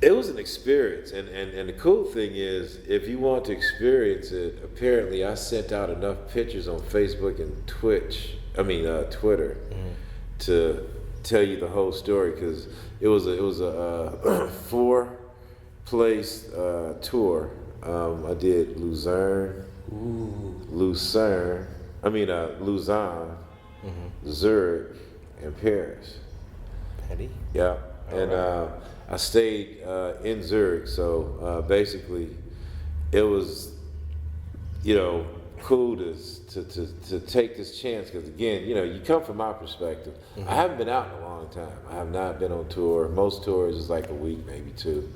it was an experience, and the cool thing is, if you want to experience it, apparently I sent out enough pictures on Facebook and Twitter, to tell you the whole story because it was a 4-place tour. I did Lausanne, Zurich, and Paris. Petty. Yeah, and I stayed in Zurich, so basically, it was, cool to take this chance because again, you come from my perspective. I haven't been out in a long time. I have not been on tour. Most tours is like a week, maybe 2.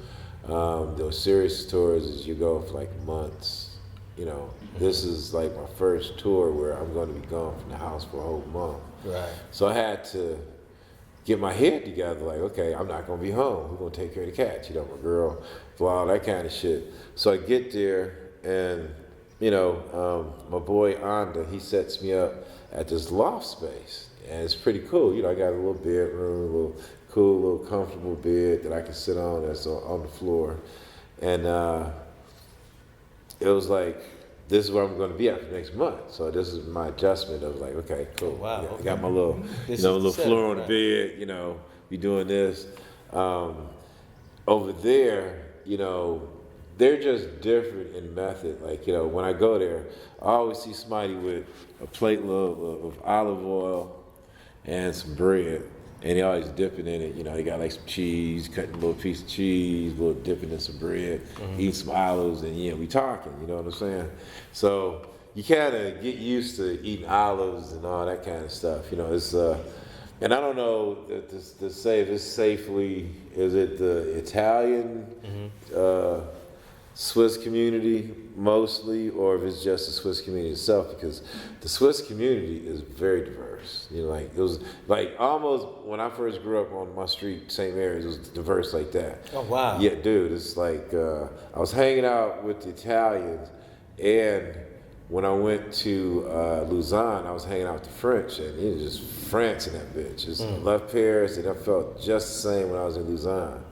Those serious tours is you go for like months. This is like my first tour where I'm going to be gone from the house for a whole month. Right. So I had to get my head together, like, okay, I'm not gonna be home. We're gonna take care of the cats, my girl, all that kind of shit. So I get there, and my boy Anda, he sets me up at this loft space, and it's pretty cool. I got a little bedroom, a little cool, little comfortable bed that I can sit on that's on the floor, and it was like, this is where I'm going to be at for next month. So this is my adjustment of like, okay, cool. Wow, I got my little, This is little the setup, floor on the right. bed. We doing this. Over there, they're just different in method. Like, when I go there, I always see somebody with a plate of olive oil and some bread, and they always dipping in it. They got like some cheese, cutting a little piece of cheese, a little dipping in some bread, eating some olives, and we talking. You know what I'm saying? So you kind of get used to eating olives and all that kind of stuff. It's and I don't know to say if it's safely. Is it the Italian Swiss community mostly, or if it's just the Swiss community itself? Because the Swiss community is very diverse. Like it was like almost when I first grew up on my street, St. Mary's, it was diverse like that. Oh wow. Yeah, dude, it's like I was hanging out with the Italians, and when I went to Lausanne, I was hanging out with the French, and it was just France in that bitch. Just left Paris, and I felt just the same when I was in Lausanne.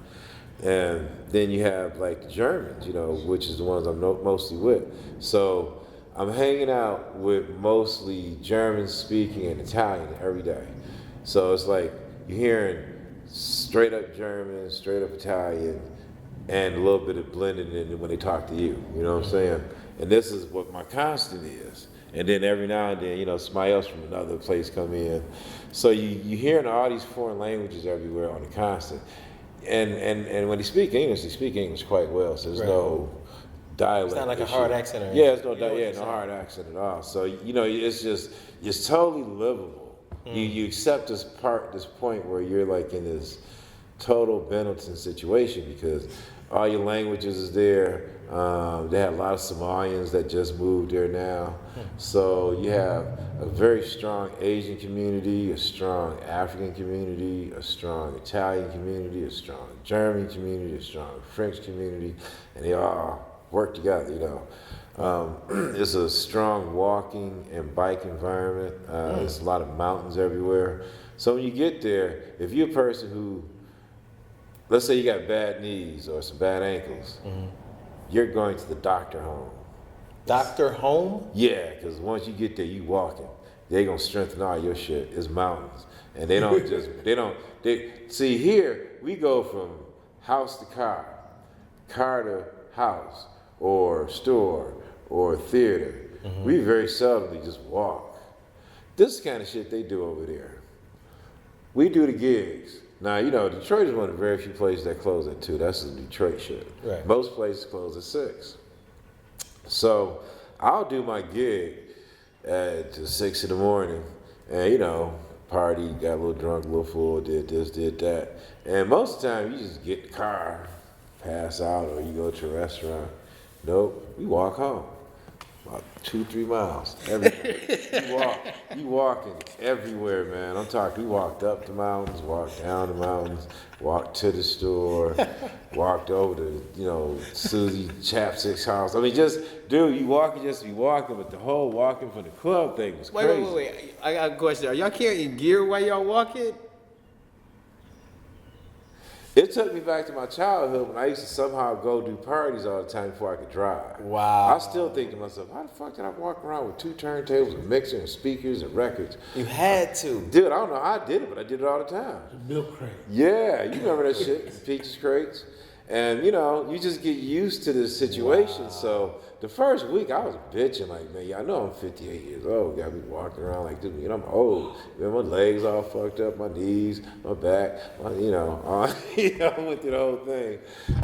And then you have like the Germans, you know, which is the ones I'm mostly with. So I'm hanging out with mostly German speaking and Italian every day. So it's like you're hearing straight up German, straight up Italian, and a little bit of blending in when they talk to you. You know what I'm saying? And this is what my constant is. And then every now and then, you know, somebody else from another place come in. So you hearing all these foreign languages everywhere on the constant. And when they speak English quite well. So there's no dialect. It's not like issue. a hard accent or anything. Yeah, it's no hard accent at all. So you know, it's totally livable. You accept this point where you're like in this total Benetton situation because all your languages is there. They have a lot of Somalians that just moved there now. So you have a very strong Asian community, a strong African community, a strong Italian community, a strong German community, a strong French community, and they all work together, you know. It's a strong walking and bike environment. There's a lot of mountains everywhere. So when you get there, if you're a person who, let's say you got bad knees or some bad ankles, you're going to the doctor home. Doctor home? Yeah, because once you get there, you walking. They're going to strengthen all your shit. It's mountains. And they don't see here, we go from house to car to house, or store, or theater. We very seldomly just walk. This is the kind of shit they do over there. We do the gigs. Now, you know, Detroit is one of the very few places that close at 2. That's the Detroit shit. Right. Most places close at 6. So I'll do my gig at 6 in the morning and, you know, party, got a little drunk, a little full, did this, did that. And most of the time, you just get in the car, pass out, or you go to a restaurant. Nope, we walk home. About 2-3 miles everywhere. You walking everywhere, man. I'm talking. We walked up the mountains, walked down the mountains, walked to the store, walked over to, you know, Susie Chapstick's house. I mean, just dude, you walking just to be walking, but the whole walking from the club thing was crazy. Wait. I got a question. Are y'all carrying gear while y'all walking? It took me back to my childhood when I used to somehow go do parties all the time before I could drive. Wow. I still think to myself, how the fuck did I walk around with 2 turntables, a mixer, and speakers, and records? You had to. Dude, I don't know how I did it, but I did it all the time. Milk crate. Yeah, you remember that shit, Peaches crates? And, you know, you just get used to this situation. Wow. So the first week, I was bitching like, man, I know I'm 58 years old. Got me walking around like this. You know, I'm old. Man, my legs all fucked up, my knees, my back, I went through the whole thing.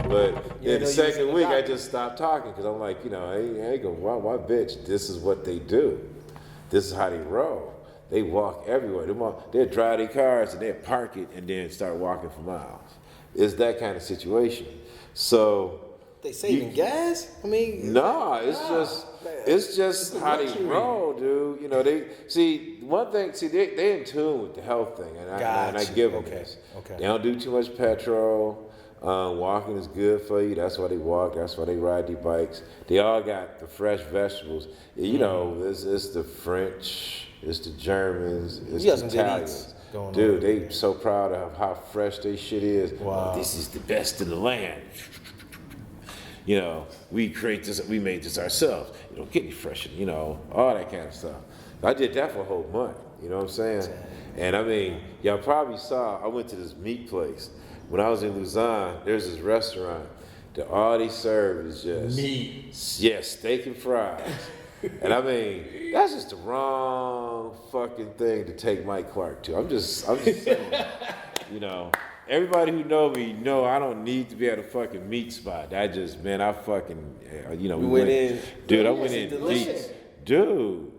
But then the second week, I just stopped talking because I'm like, you know, I ain't gonna, why bitch? This is what they do. This is how they roll. They walk everywhere. They'll drive their cars and they'll park it and then start walking for miles. It's that kind of situation. So they saving gas? I mean, it's just how they roll, dude. You know, they in tune with the health thing, and I give them this. Okay. They don't do too much petrol. Walking is good for you. That's why they walk. That's why they ride their bikes. They all got the fresh vegetables. You know, it's the French, it's the Germans, it's the Italians. Dude, they so proud of how fresh their shit is. Wow. This is the best in the land. You know, we made this ourselves. You know, get me fresh, you know, all that kind of stuff. I did that for a whole month, you know what I'm saying? And I mean, y'all probably saw, I went to this meat place. When I was in Luzon, there's this restaurant that all they serve is just meat. Yeah, steak and fries. And I mean, that's just the wrong fucking thing to take Mike Clark to. I'm just saying, you know, everybody who know me know I don't need to be at a fucking meat spot. I fucking, you know, we went in. Dude, I went in deep. Dude.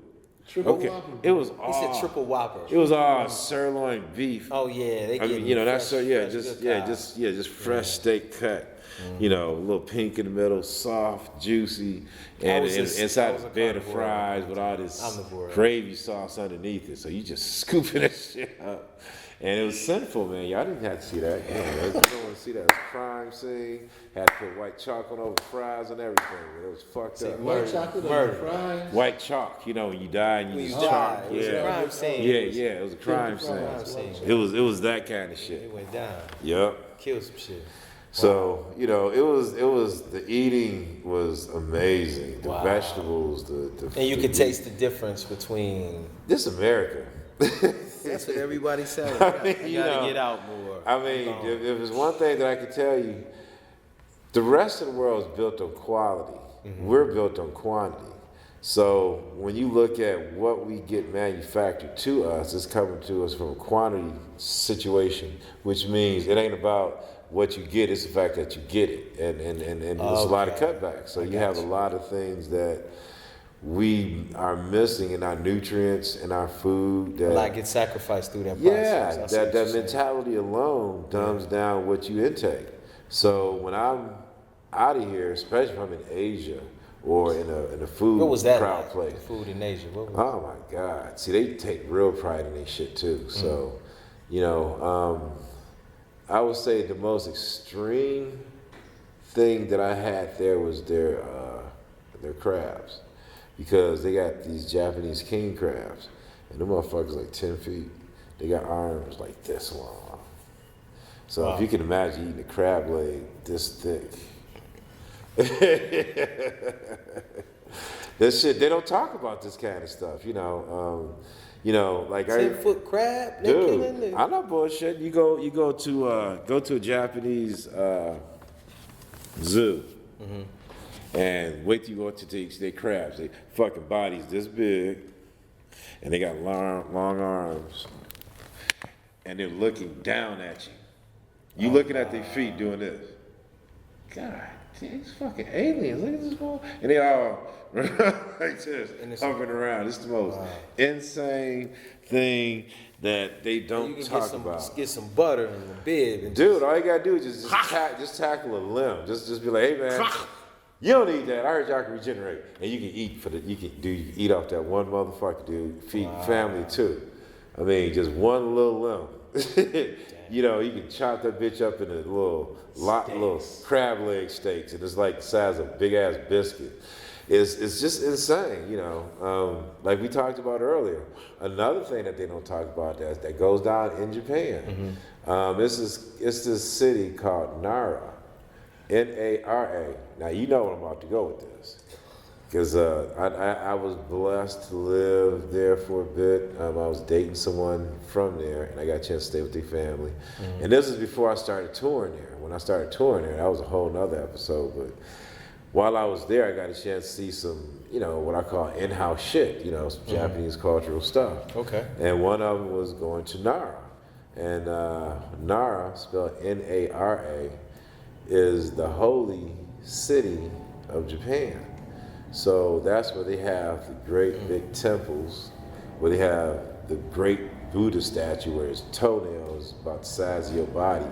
Triple Whopper. It was all. He said triple Whopper. It was all sirloin beef. Oh yeah, I mean, you know, that's so just fresh steak cut. You know, a little pink in the middle, soft, juicy, and inside a bed of fries with all this gravy sauce underneath it. So you just scooping that shit up. And it was sinful, man. Y'all didn't have to see that. Yeah, you don't want to see that. It was a crime scene. Had to put white chalk on over the fries and everything. It was fucked up. White chocolate over the fries? White chalk. You know, when you die and you use chalk. It was a crime scene. Yeah, it was a crime scene. It was that kind of shit. It went down. Yep. Killed some shit. So, you know, it was the eating was amazing. The vegetables, the and you could taste the difference between. This America. That's what everybody's saying. You gotta get out more. I mean, if there's one thing that I can tell you, the rest of the world is built on quality. We're built on quantity. So when you look at what we get manufactured to us, it's coming to us from a quantity situation, which means it ain't about what you get, it's the fact that you get it. And there's a lot of cutbacks. So you have a lot of things that we are missing in our nutrients, in our food. That, a lot gets sacrificed through that process. Yeah, that mentality alone dumbs down what you intake. So when I'm out of here, especially if I'm in Asia or in a food what was that crowd like, place. the food in Asia? What was Oh my God. See, they take real pride in their shit too. So, you know, I would say the most extreme thing that I had there was their crabs. Because they got these Japanese king crabs, and them motherfuckers like 10 feet. They got arms like this long. So if you can imagine eating a crab leg this thick. This shit, they don't talk about this kind of stuff, you know. Like 10-foot crab? They killing dude, it. I'm not bullshit. You go to a Japanese zoo. And wait till you go to their crabs. They fucking bodies this big, and they got long arms, and they're looking down at you. You looking at their feet doing this. God, these fucking aliens. Look at this ball. And they all like this, humping around. It's the most insane thing that they don't talk about. Get some butter and a bib. And dude, all you gotta do is just tackle a limb. Just be like, hey man. You don't need that. I heard y'all can regenerate, and you can eat you can eat off that one motherfucker, dude. Feed family too. I mean, just one little limb. You know, you can chop that bitch up into little crab leg steaks, and it's like the size of a big ass biscuit. It's just insane, you know. Like we talked about earlier. Another thing that they don't talk about that goes down in Japan. It's this city called Nara. Nara. Now you know where I'm about to go with this, because I was blessed to live there for a bit. I was dating someone from there, and I got a chance to stay with their family. And this is before I started touring there. When I started touring there, that was a whole nother episode. But while I was there, I got a chance to see some, you know, what I call in-house shit. You know, some Japanese cultural stuff. Okay. And one of them was going to Nara, and Nara, spelled Nara. Is the holy city of Japan. So that's where they have the great big temples, where they have the great Buddha statue where his toenails about the size of your body.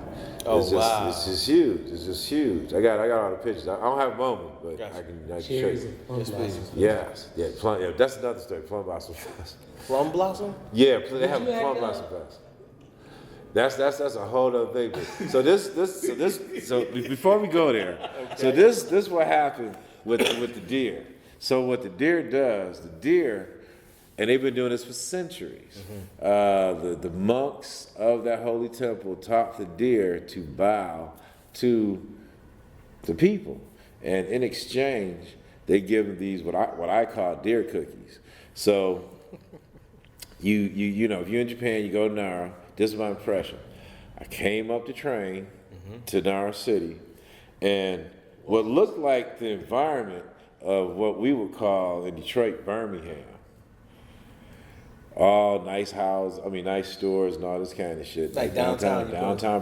Wow. It's just huge. It's just huge. I got all the pictures. I don't have a moment, but I can show you. Yes. Yeah, that's another story. Plum Blossom Fest. Plum Blossom? Yeah, they have a Plum Blossom Fest. That's a whole other thing. So before we go there, so this what happened with the deer. So what the deer does, and they've been doing this for centuries. The monks of that holy temple taught the deer to bow to the people, and in exchange, they give them these what I call deer cookies. So you know, if you're in Japan, you go to Nara. This is my impression. I came up the train to Nara City, and what looked like the environment of what we would call in Detroit, Birmingham. All nice nice stores and all this kind of shit. Like downtown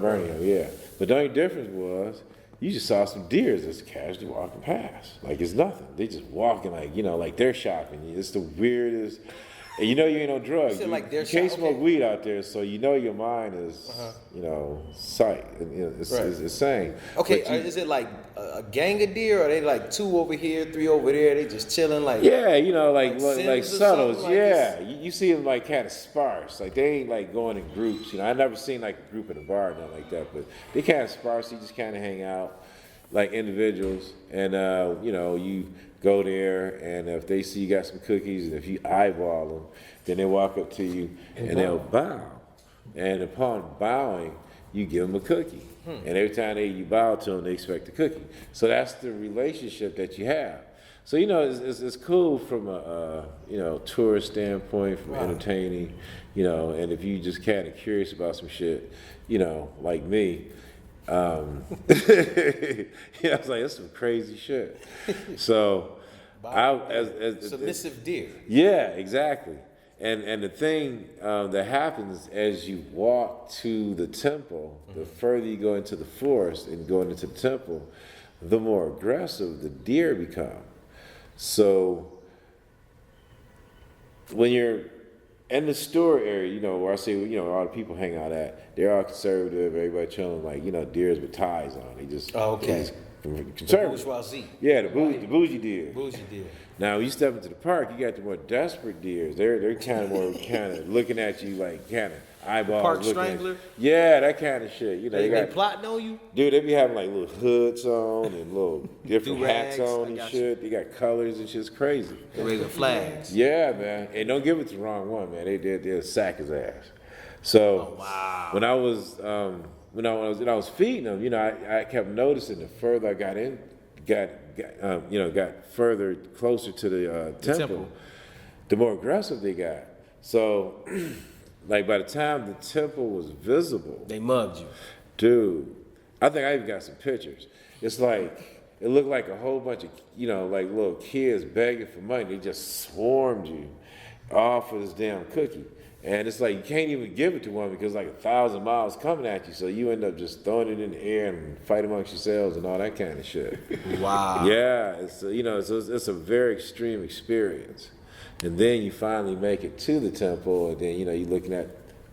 Birmingham, yeah. But the only difference was you just saw some deers just casually walking past. Like it's nothing. They just walking like they're shopping. It's the weirdest. And you know you ain't no drug. You can't smoke weed out there, so you know your mind is, sight. It's sane. Okay, is it like a gang of deer, or are they like 2 over here, 3 over there? They just chilling like. Yeah, like Sims or subtles. something Yeah, you see them like kind of sparse. Like they ain't like going in groups. I never seen like a group in a bar or nothing like that. But they kind of sparse. You just kind of hang out like individuals, and you go there, and if they see you got some cookies, and if you eyeball them, then they walk up to you and they'll bow. And upon bowing, you give them a cookie. And every time you bow to them, they expect a cookie. So that's the relationship that you have. So, it's cool from a, tourist standpoint, from entertaining, and if you just kind of curious about some shit, like me, I was like, that's some crazy shit. So, as submissive deer. Yeah, exactly. And the thing that happens as you walk to the temple, the further you go into the forest and going into the temple, the more aggressive the deer become. So when you're in the store area, where I say, all the people hang out at, they're all conservative, everybody chilling, like, deers with ties on. They just, conservative. The bourgeoisie. Yeah, the bougie deer. Bougie deer. Now, when you step into the park, you got the more desperate deers. They're kind of more looking at you like kind of eyeballs. Park strangler? Yeah, that kind of shit. They plotting on you? Dude, they be having like little hoods on and little different hats Do-rags, on and shit. They got colors and shit's crazy. They're raising flags. Yeah, man. And don't give it to the wrong one, man. They'll sack his ass. So when I was when I was feeding them, I kept noticing the further I got further closer to the temple, the more aggressive they got. So, like by the time the temple was visible, they mugged you. Dude, I think I even got some pictures. It's like, it looked like a whole bunch of, like little kids begging for money. They just swarmed you off of this damn cookie. And it's like you can't even give it to one because like 1,000 miles coming at you. So you end up just throwing it in the air and fight amongst yourselves and all that kind of shit. Wow. Yeah, it's it's a very extreme experience. And then you finally make it to the temple, and then you're looking at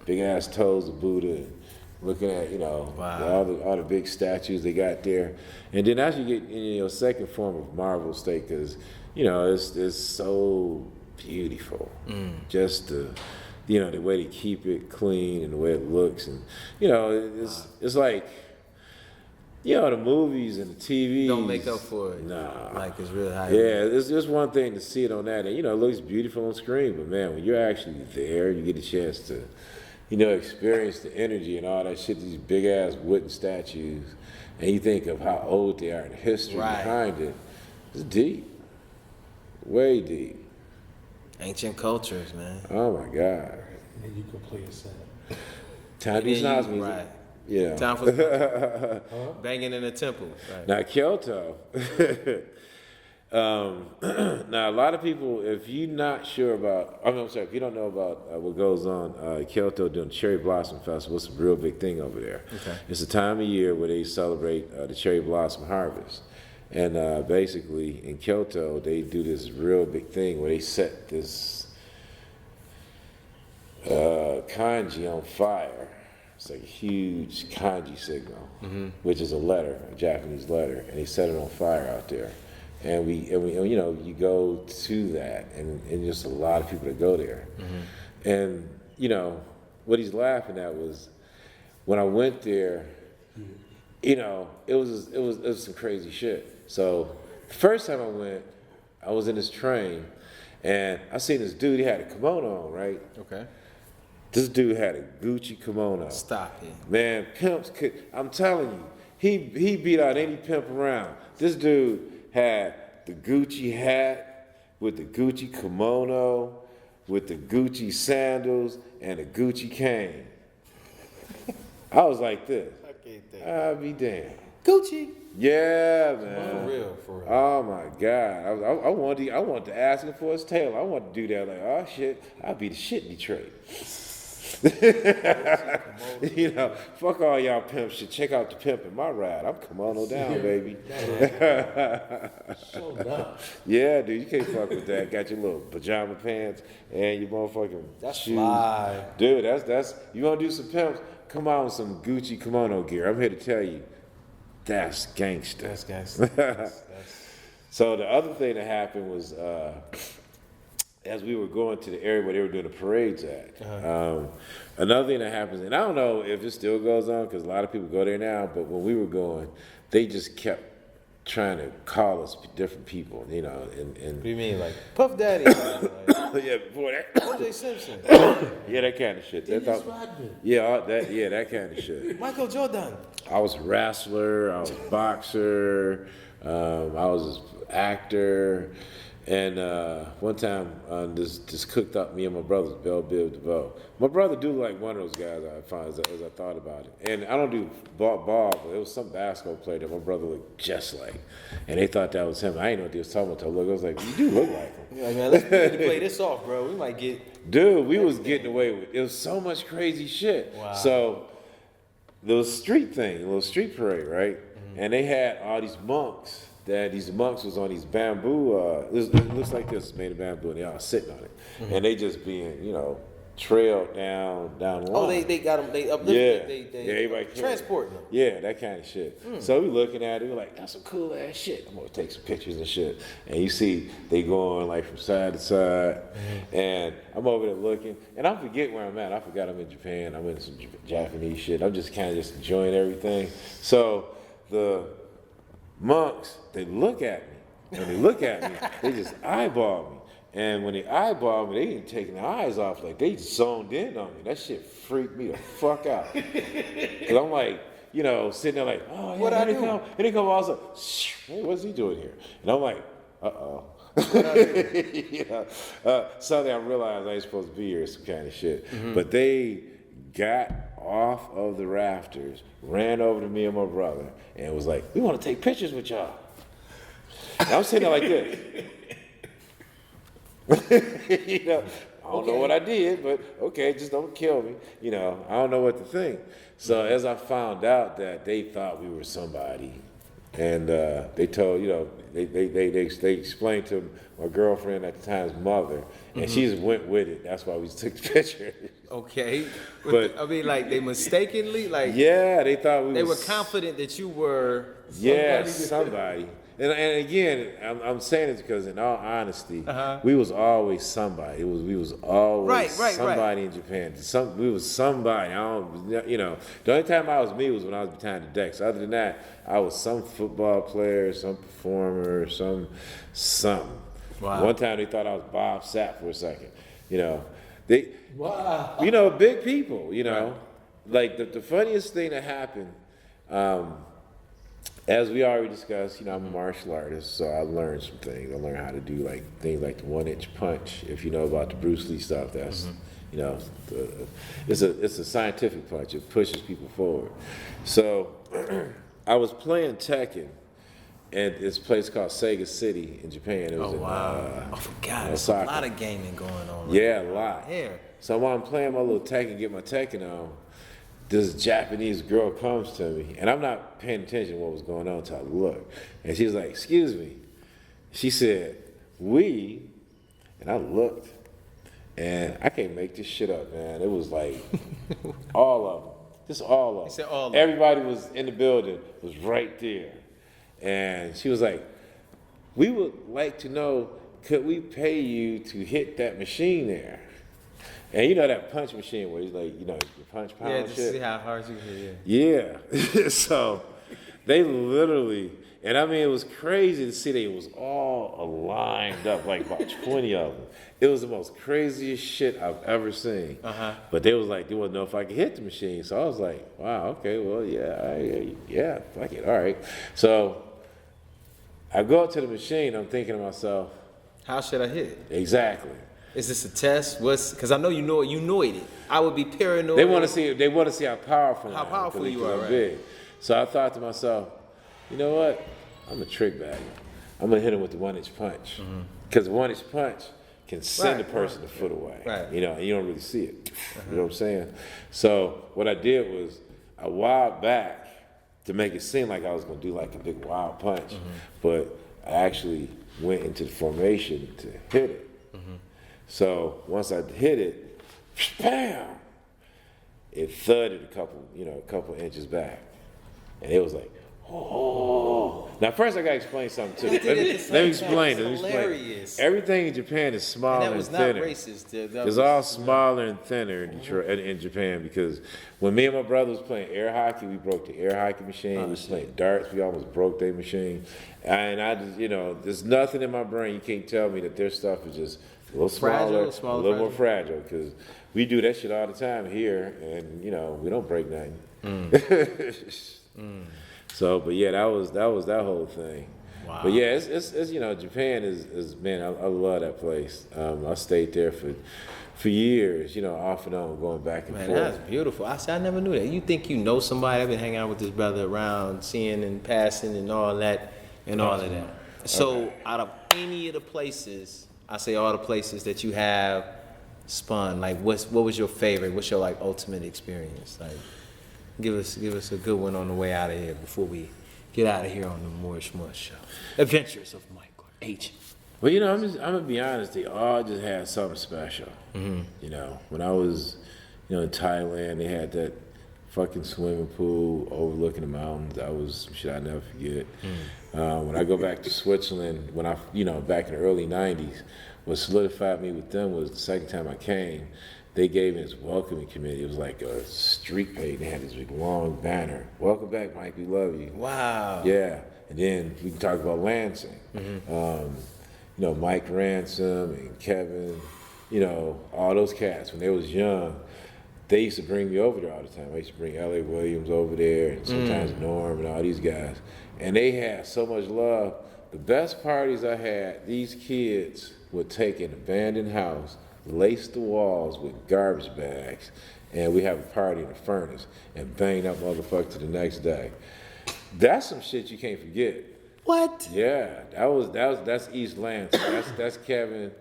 big ass toes of Buddha, and looking at all the big statues they got there. And then as you get in your second form of marvel state, because it's so beautiful, just the way they keep it clean and the way it looks, and it's like the movies and the TVs don't make up for it. Nah, like it's real high. Yeah, it's just one thing to see it on that, and it looks beautiful on screen, but man, when you're actually there, you get a chance to experience the energy and all that shit. These big ass wooden statues, and you think of how old they are and the history behind it. It's deep, way deep. Ancient cultures, man. Oh my God. And you can play a set. Time to do house music. Right. Yeah. Time for the banging in the temple. Right. Now Kyoto. Now a lot of people, if you're not sure about, if you don't know about what goes on, Kyoto doing Cherry Blossom Festival, it's a real big thing over there. Okay. It's a time of year where they celebrate the cherry blossom harvest. And basically, in Kyoto, they do this real big thing where they set this kanji on fire. It's like a huge kanji signal, which is a letter, a Japanese letter, and they set it on fire out there. And you go to that, and just a lot of people that go there. And what he's laughing at was when I went there. It was some crazy shit. So the first time I went, I was in this train, and I seen this dude. He had a kimono on, right? Okay. This dude had a Gucci kimono. Stop it. Man, pimps could. I'm telling you, he beat out any pimp around. This dude had the Gucci hat with the Gucci kimono, with the Gucci sandals, and a Gucci cane. I was like this. I'll be damned. Gucci. Yeah, man. For real. Oh my God. I wanted to ask him for his tail. I wanted to do that. Like, oh shit, I'll be the shit in Detroit. Fuck all y'all pimp shit. Check out the pimp in my ride. I'm kimono down, baby. So dumb. Yeah, dude, you can't fuck with that. Got your little pajama pants and your motherfucking shoes. Fly. Dude, that's you wanna do some pimps? Come on with some Gucci kimono gear. I'm here to tell you, that's gangster. That's gangster. So the other thing that happened was, as we were going to the area where they were doing the parades at, another thing that happens, and I don't know if it still goes on because a lot of people go there now, but when we were going, they just kept trying to call us different people, and What do you mean, like Puff Daddy? Yeah, before that. O.J. Simpson. Yeah, that kind of shit. Dennis Rodman. That kind of shit. Michael Jordan. I was a wrestler. I was a boxer. I was an actor. And one time, this cooked up me and my brother's Belle Biv DeVoe. My brother do like one of those guys I find as I thought about it. And I don't do ball, but it was some basketball player that my brother looked just like. And they thought that was him. I didn't know what they was talking about. I was like, you do look like him. Yeah, man, let's play this off, bro. We might get. Dude, we was getting away with it. It was so much crazy shit. Wow. So, there was a street thing, a little street parade, right? And they had all these monks. These monks was on these bamboo, it looks like this, made of bamboo, and they all sitting on it. And they just being, trailed down the line. Oh, they got them, they uplifted, yeah, everybody transporting them. Yeah, that kind of shit. So we looking at it, we like, that's some cool ass shit. I'm gonna take some pictures and shit. And you see they going like from side to side, and I'm over there looking, and I forget where I'm at. I forgot I'm in Japan. I'm in some Japanese shit. I'm just kind of just enjoying everything. So the monks, they look at me. When they look at me, they just eyeball me. And when they eyeball me, they ain't taking their eyes off. Like, they zoned in on me. That shit freaked me the fuck out. Because I'm like, sitting there like, oh, yeah, What'd I do? And they come also, hey, what's he doing here? And I'm like, uh-oh. Suddenly I realized I ain't supposed to be here, some kind of shit. But they got off of the rafters, ran over to me and my brother, and was like, we want to take pictures with y'all. And I'm sitting there like this. I don't know what I did, but okay, just don't kill me. I don't know what to think. So as I found out that they thought we were somebody, and they told, they explained to my girlfriend at the time's mother, and she just went with it. That's why we took the picture. Okay. But I mean, like, they mistakenly, like, yeah, they thought they were confident that you were somebody. And again, I'm saying this because, in all honesty, we was always somebody. We was always somebody in Japan. We was somebody. The only time I was me was when I was behind the decks. Other than that, I was some football player, some performer, something. Wow. One time they thought I was Bob Sapp for a second. Wow. Big people. Like the funniest thing that happened. As we already discussed, I'm a martial artist, so I learned some things. I learned how to do like things like the 1-inch punch. If you know about the Bruce Lee stuff, that's it's a scientific punch. It pushes people forward. So I was playing Tekken at this place called Sega City in Japan. It was I forgot. There's a lot of gaming going on. Yeah, a lot. Here. So while I'm playing my little Tekken, get my Tekken on, this Japanese girl comes to me, and I'm not paying attention to what was going on until I look. And she's like, excuse me. She said, we, and I looked, and I can't make this shit up, man. It was like all of them, just all of them. said all of Everybody was in the building, was right there. And she was like, we would like to know, could we pay you to hit that machine there? And that punch machine where it's like, you punch pound Yeah, shit. to see how hard you can hit. Yeah. So they literally, and I mean, it was crazy to see they was all lined up, like about 20 of them. It was the most craziest shit I've ever seen. But they was like, they wouldn't know if I could hit the machine. So I was like, wow, okay, well, yeah, fuck it, all right. So I go up to the machine, I'm thinking to myself, how should I hit it? Exactly. Is this a test? Because I know you know it. I would be paranoid. They want to see how powerful How powerful you are, right? Big. So I thought to myself, you know what? I'm a trick bagger. I'm gonna hit him with the 1-inch punch, because the 1-inch punch can send a person a foot away. Right. And you don't really see it. You know what I'm saying? So what I did was I wild back to make it seem like I was gonna do like a big wild punch, but I actually went into the formation to hit it. So once I hit it, bam! It thudded a couple inches back, and it was like, oh. Now first I gotta explain something too. Let me explain. Hilarious. Everything in Japan is smaller and thinner. And that was not racist. It's all smaller and thinner in Japan, because when me and my brother was playing air hockey, we broke the air hockey machine. We was playing darts, we almost broke their machine. And I just, there's nothing in my brain, you can't tell me that their stuff is just A little smaller, Smaller, a little more fragile, because we do that shit all the time here, and we don't break nothing. So, but yeah, that was that whole thing. Wow. But yeah, it's Japan is man, I love that place. I stayed there for years, off and on, going back and Man, forth. that's beautiful. I never knew that. You think you know somebody? I've been hanging out with this brother around, seeing and passing and all that and all of that. So out of any of the places, I say all the places that you have spun, like what was your favorite? What's your like ultimate experience? Like give us a good one on the way out of here before we get out of here on the More Schmuss Show. Adventures of Michael H. Well, I'm gonna be honest. They all just had something special. When I was, in Thailand, they had that fucking swimming pool overlooking the mountains. That was some shit I never forget. When I go back to Switzerland, when I, back in the early '90s, what solidified me with them was the second time I came. They gave me this welcoming committee. It was like a street page. They had this big long banner. Welcome back, Mike. We love you. Wow. Yeah. And then we can talk about Lansing. Mike Ransom and Kevin, all those cats, when they was young, they used to bring me over there all the time. I used to bring L.A. Williams over there, and sometimes Norm and all these guys. And they had so much love. The best parties I had, these kids would take an abandoned house, lace the walls with garbage bags, and we have a party in the furnace and bang that motherfucker to the next day. That's some shit you can't forget. What? Yeah, that's East Lansing. That's Kevin.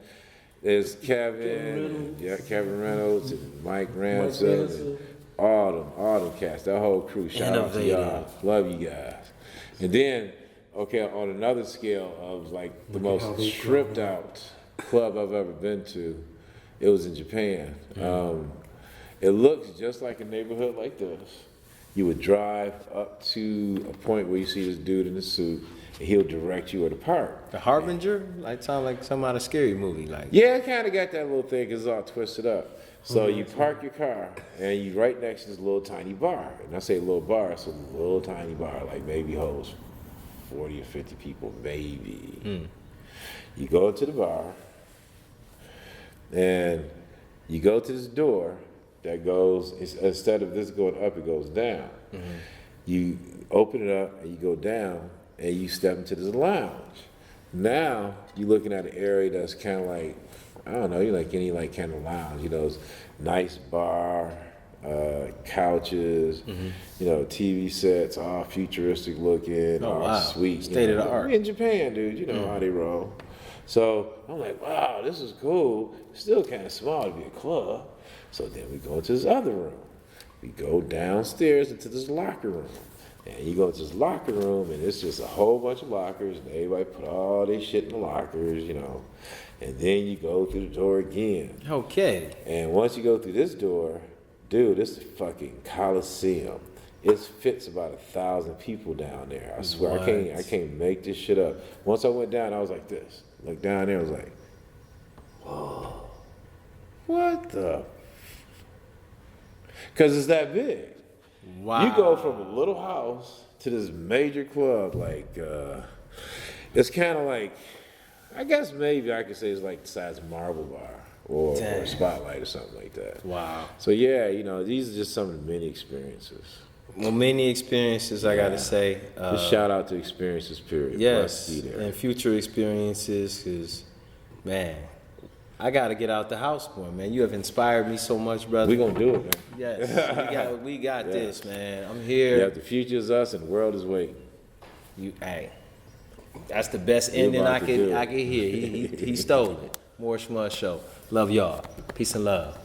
There's Kevin Reynolds and Mike Ransom, and all them cats. That whole crew. Shout out to y'all. Love you guys. And then, on another scale of like the most stripped out club I've ever been to, it was in Japan. It looks just like a neighborhood like this. You would drive up to a point where you see this dude in a suit, and he'll direct you where to park. The Harbinger? Like sound like some out of scary movie. Like yeah, it kind of got that little thing because it's all twisted up. So you park your car, and you right next to this little tiny bar. And I say little bar, it's a little tiny bar, like maybe holds 40 or 50 people, maybe. You go into the bar, and you go to this door that goes, instead of this going up, it goes down. You open it up, and you go down, and you step into this lounge. Now, you're looking at an area that's kind of like, I don't know, you like any like kind of lounge, it's nice bar, couches, TV sets, all futuristic looking, all sweet. State of the art. In Japan, dude, you know how they roll. So I'm like, wow, this is cool. It's still kind of small to be a club. So then we go into this other room. We go downstairs into this locker room. And you go into this locker room, and it's just a whole bunch of lockers, and everybody put all their shit in the lockers, And then you go through the door again. Okay. And once you go through this door, dude, this is fucking Coliseum. It fits about 1,000 people down there. I swear, What? I can't make this shit up. Once I went down, I was like this. Looked down there, I was like, whoa, what the? Because it's that big. Wow. You go from a little house to this major club, like, it's kind of like, I guess maybe I could say it's like the size of Marble Bar or Spotlight or something like that. Wow. So yeah, these are just some of the many experiences. Well, many experiences, I got to say. Just shout out to experiences, period. Yes, Plus, be there. and future experiences, because, man, I got to get out the house more, man. You have inspired me so much, brother. We gonna do it, man. Yes, we got this, man. I'm here. Yeah, the future is us and the world is waiting. Hey, that's the best ending I could hear. He stole it. More Schmuss Show. Love y'all. Peace and love.